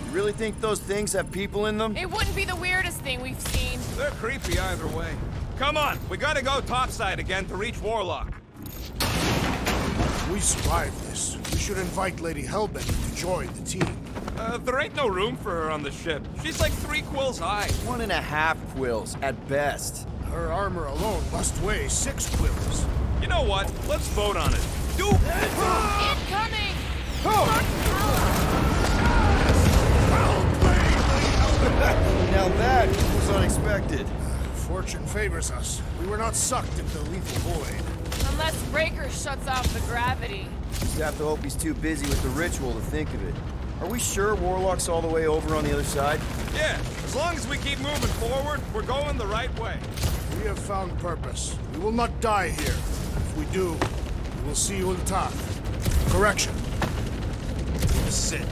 You really think those things have people in them? It wouldn't be the weirdest thing we've seen. They're creepy either way. Come on, we gotta go topside again to reach Warlock. We survived this. We should invite Lady Hellbender to join the team. There ain't no room for her on the ship. She's like 3 quills high. 1.5 quills, at best. Her armor alone must weigh 6 quills. You know what? Let's vote on it. Incoming! Now that was unexpected. Fortune favors us. We were not sucked into the lethal void. Unless Breaker shuts off the gravity. Just have to hope he's too busy with the ritual to think of it. Are we sure Warlock's all the way over on the other side? Yeah, as long as we keep moving forward, we're going the right way. We have found purpose. We will not die here. If we do, we will see you in top. Correction. Sit.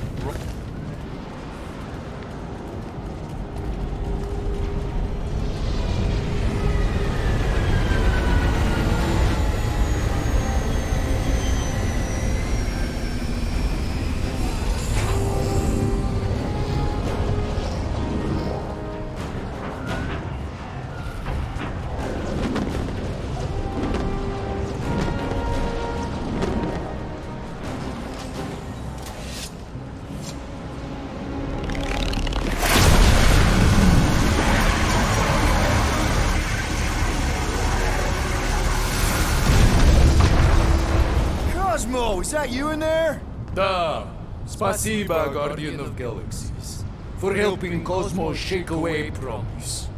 Cosmo, is that you in there? Da. Spasiba, Guardian of Galaxies, for helping Cosmo shake away promise.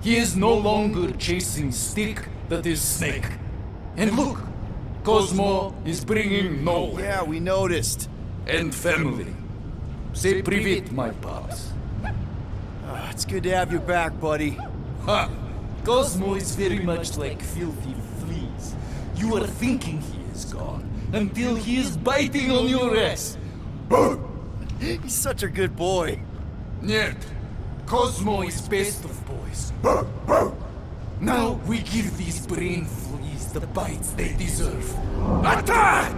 He is no longer chasing stick that is snake. And look, Cosmo is bringing nowhere. Yeah, we noticed. And family. Say privet, my pops. It's good to have you back, buddy. Ha! Cosmo is very much like filthy fleas. You are thinking he is gone until he is biting on your ass. He's such a good boy. Нет, Cosmo is best of boys. Now we give these brain fleas the bites they deserve. Attack!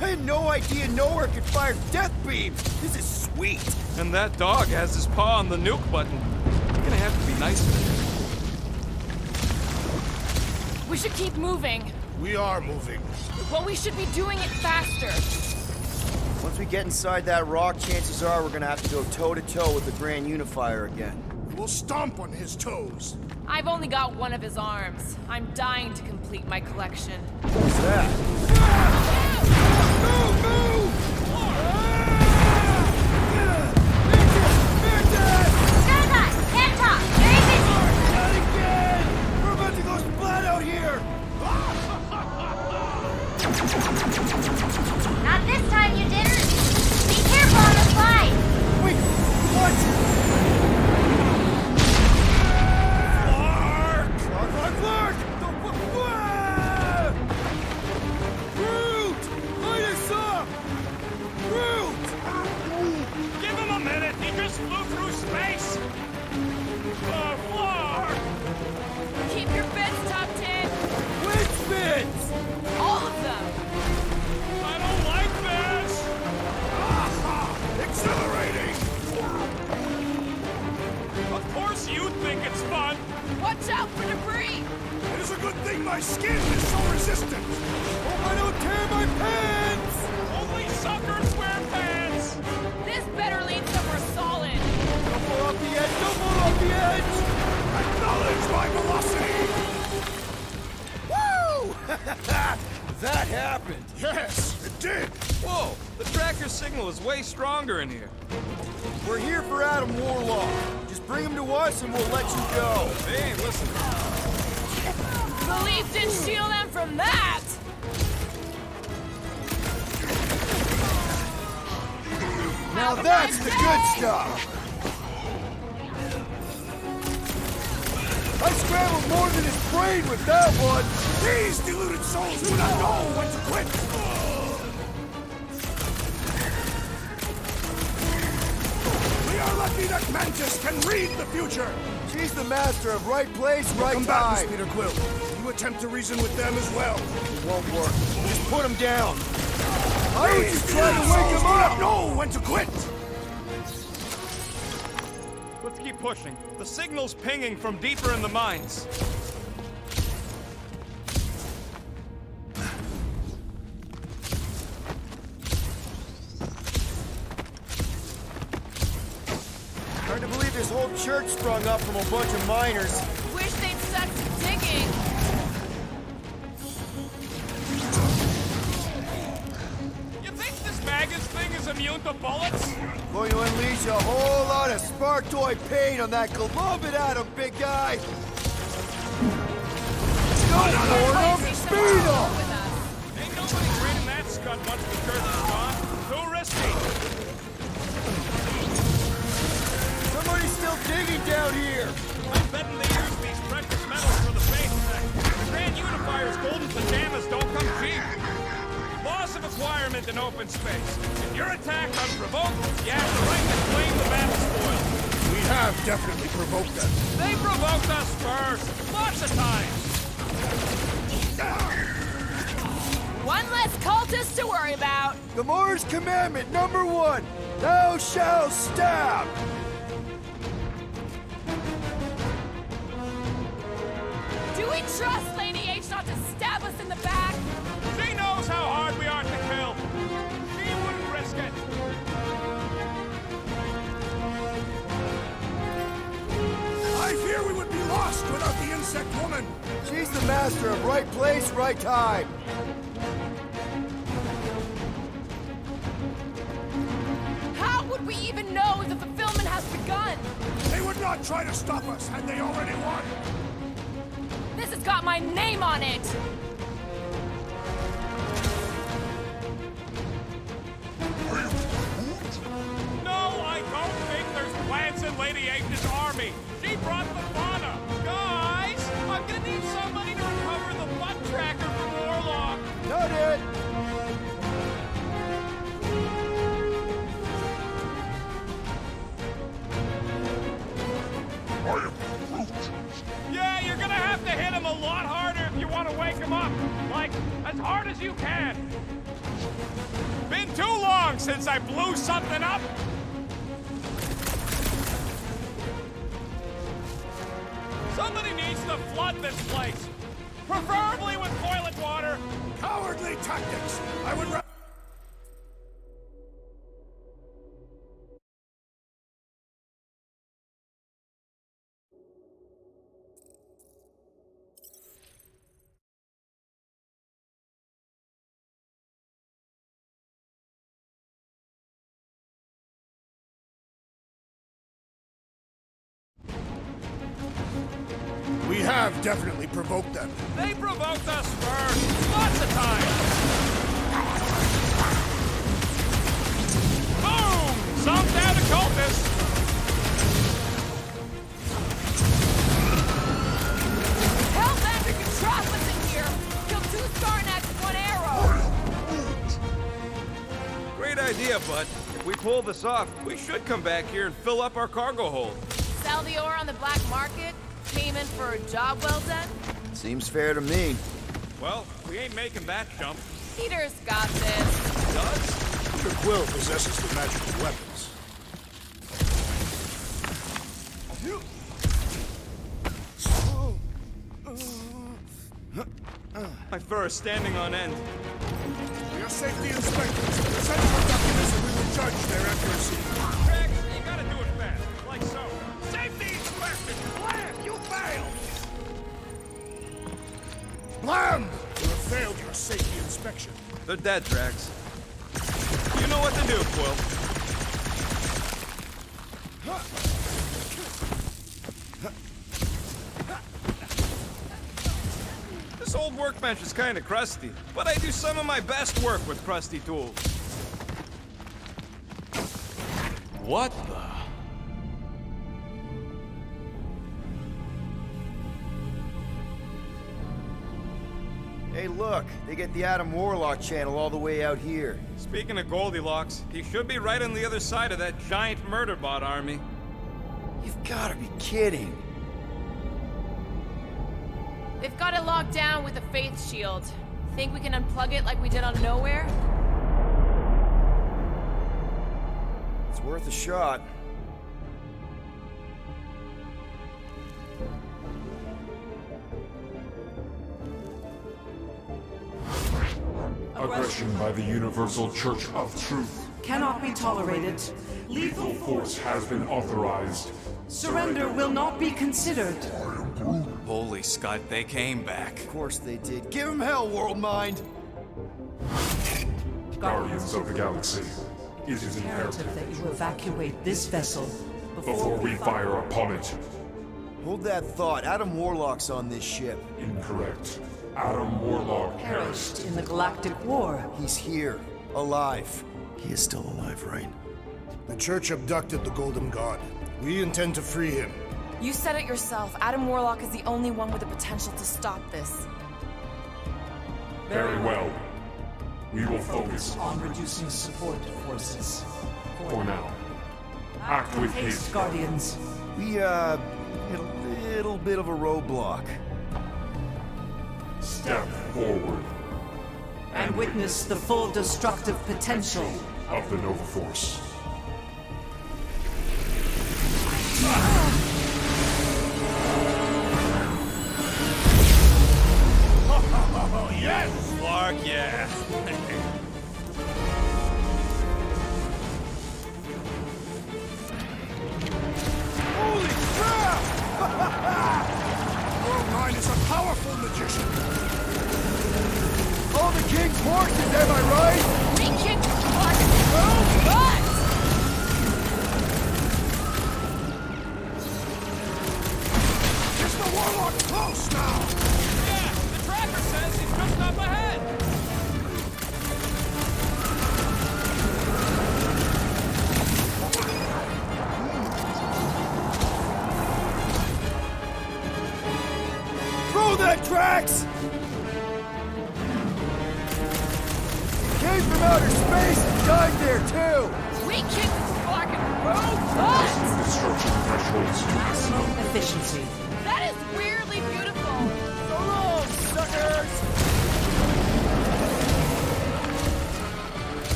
I had no idea nowhere could fire death beams. This is sweet. And that dog has his paw on the nuke button. You're gonna have to be nice to him. We should keep moving. We are moving. Well, we should be doing it faster. Once we get inside that rock, chances are we're gonna have to go toe-to-toe with the Grand Unifier again. We'll stomp on his toes. I've only got one of his arms. I'm dying to complete my collection. What's that? Move! Move! Scott, can't talk. Very busy. Not again! We're about to go splat out here! Not this time, you didn't. Be careful on the slide. Wait, what? Clark! Groot! Light us up! Groot! Give him a minute! He just flew through space! Flark! Keep your bits tucked in. Which bits? All of them. I don't like this! Exhilarating! Of course you think it's fun! Watch out for debris. It is a good thing my skin is so resistant. Hope I don't tear my pants! Only suckers wear pants! This better lead somewhere solid. Don't fall off the edge! Don't fall off the edge! Acknowledge my velocity! Woo! That happened! Yes, it did! Whoa! The tracker signal is way stronger in here. We're here for Adam Warlock. Just bring him to us and we'll let you go. They ain't listening. The leaf didn't shield them from that. Now that's the good stuff! I scrambled more than his brain with that one! These deluded souls do not know when to quit! We are lucky that Mantis can read the future! She's the master of right place, right Combatants, time! Peter Quill. You attempt to reason with them as well. It won't work. Just put him down! I was just trying to wake him Do not up! know when to quit! Let's keep pushing. The signal's pinging from deeper in the mines. Hard to believe this whole church sprung up from a bunch of miners. Wish they'd stuck to digging. You think this Magus thing is immune to bullets? Going to unleash a whole lot of Spartoid pain on that beloved Atom, big guy! Go for him! Speed him! Ain't nobody grading that scud once the church is gone. Too risky. Somebody's still digging down here! I'm betting they use these precious metals for the base tech. The Grand Unifier's golden pajamas don't come cheap. Loss of acquirement in open space. If you're attacked unprovoked, you have the right to claim the battle spoil. We have definitely provoked them. They provoked us first, lots of times. One less cultist to worry about. Gamora's commandment number 1, thou shalt stab! Do we trust Lady H not to stab us in the back? She knows how hard we are to kill. She wouldn't risk it. I fear we would be lost without the insect woman. She's the master of right place, right time. How would we even know the fulfillment has begun? They would not try to stop us had they already won. This has got my name on it. No, I don't think there's plants in Lady H's army. She brought the fauna. Guys, I'm gonna need somebody to recover the butt tracker from Warlock. Noted! hard as you can! Been too long since I blew something up! Somebody needs to flood this place! Preferably with toilet water! Cowardly tactics! I would rather... We have definitely provoked them. They provoked us first! Lots of times! Boom! Some down to cultists! Hell, Bender can trap us in here! Kill 2 Scarnets with 1 arrow! Great idea, bud. If we pull this off, we should come back here and fill up our cargo hold. Sell the ore on the black market? Came in for a job well done? Seems fair to me. Well, we ain't making that jump. Peter's got this. Does? Peter Quill possesses the magical weapons. My fur is standing on end. We are safety inspectors. Present your documents and we will judge their accuracy. Rex, you gotta do it fast, like so. Safety inspection! Blam! You failed! Blam! You have failed your safety inspection. They're dead, Drax. You know what to do, Quill. This old workbench is kind of crusty, but I do some of my best work with crusty tools. What the? Hey, look, they get the Adam Warlock channel all the way out here. Speaking of Goldilocks, he should be right on the other side of that giant murder bot army. You've gotta be kidding. They've got it locked down with a faith shield. Think we can unplug it like we did on Nowhere? It's worth a shot. Aggression by the Universal Church of Truth. Cannot be tolerated. Lethal force has been authorized. Surrender will not be considered. Holy Scott, they came back. Of course they did. Give him hell, World Mind! Guardians of the Galaxy, it is Imperative imperative that you evacuate this vessel before we fire upon it. Hold that thought. Adam Warlock's on this ship. Incorrect. Adam Warlock perished. perished in the Galactic War. He's here. Alive. He is still alive, right? The Church abducted the Golden God. We intend to free him. You said it yourself. Adam Warlock is the only one with the potential to stop this. Very well. We will focus On reducing support forces. for now. Act with haste, Guardians. We, hit a little bit of a roadblock. Step forward And witness the full destructive potential. of the Nova Force. Oh, yes, Clark, yeah. Holy crap! World Mind is a powerful magician. Oh, the king's horses, am I right? We kicked Clark in the butt! Is the Warlock close now? Yeah, the tracker says he's just up ahead. Throw that, Drax! Came from outer space and died there, too! We kicked Clark in the butt! Destruction thresholds to Maximum efficiency. That is weirdly beautiful. So long, suckers!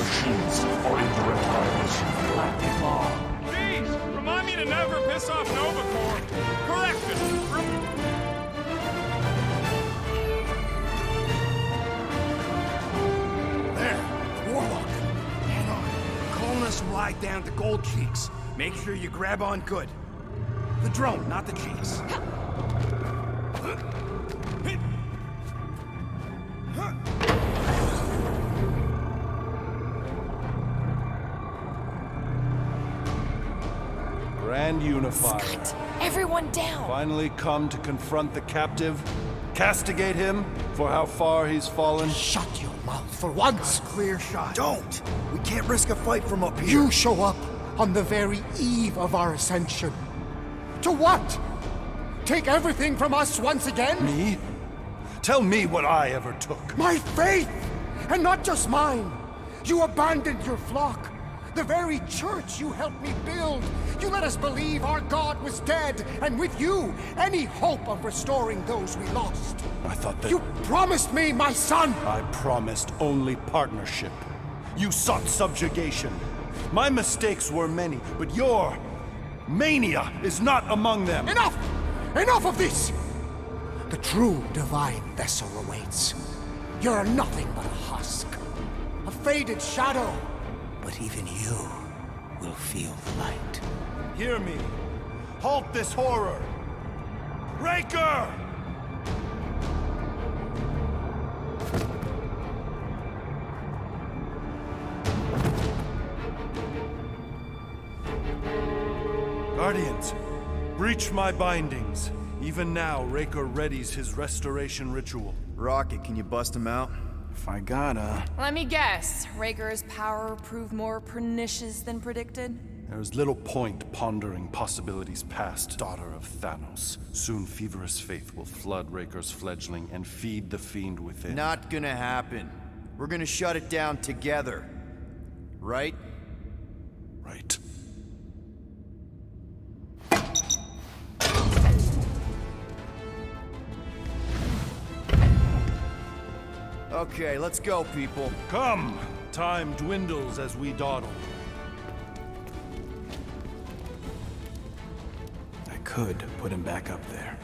machines are in direct violation of galactic law. Jeez, remind me to never piss off Nova Corps. Correction. There, Warlock. Hang on. Calling us some lie down to gold cheeks. Make sure you grab on good. The drone, not the cheeks. Grand Unifier. Scott, everyone down! Finally come to confront the captive, castigate him for how far he's fallen. Shut your mouth for once. Clear shot. Don't! We can't risk a fight from up here. You show up on the very eve of our ascension. To what? Take everything from us once again? Me? Tell me what I ever took. My faith! And not just mine. You abandoned your flock. The very church you helped me build. You let us believe our God was dead, and with you, any hope of restoring those we lost. I thought that... You promised me my son! I promised only partnership. You sought subjugation. My mistakes were many, but your mania is not among them. Enough! Enough of this! The true divine vessel awaits. You're nothing but a husk. A faded shadow. But even you will feel the light. Hear me. Halt this horror. Raker! Guardians, breach my bindings. Even now, Raker readies his restoration ritual. Rocket, can you bust him out? If I gotta... Let me guess. Raker's power proved more pernicious than predicted? There is little point pondering possibilities past, daughter of Thanos. Soon feverous faith will flood Raker's fledgling and feed the fiend within. Not gonna happen. We're gonna shut it down together. Right? Right. Okay, let's go, people. Come! Time dwindles as we dawdle. I could put him back up there.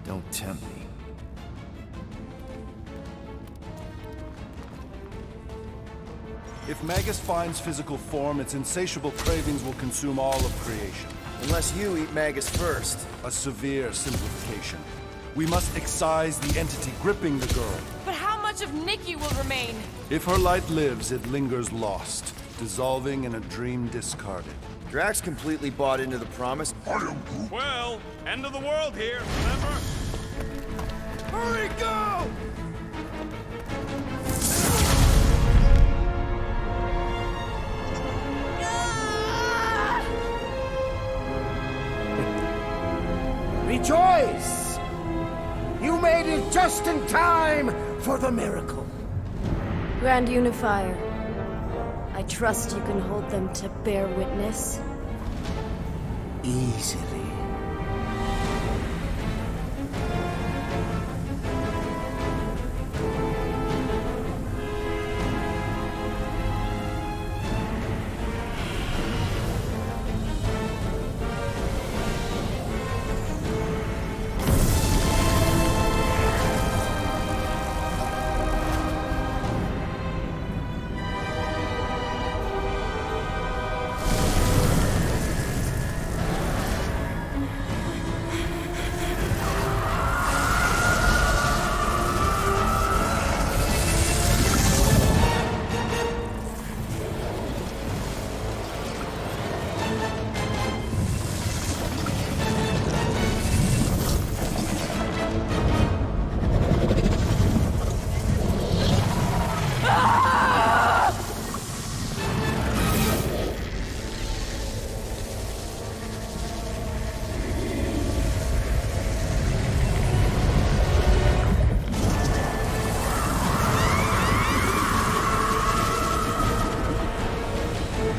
Don't tempt me. If Magus finds physical form, its insatiable cravings will consume all of creation. Unless you eat Magus first. A severe simplification. We must excise the entity gripping the girl. But how much of Nikki will remain? If her light lives, it lingers lost, dissolving in a dream discarded. Drax completely bought into the promise. Well, end of the world here, remember? Hurry, go! Rejoice! You made it just in time for the miracle. Grand Unifier, I trust you can hold them to bear witness. Easily.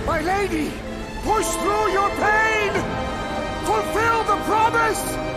My lady, push through your pain! Fulfill the promise!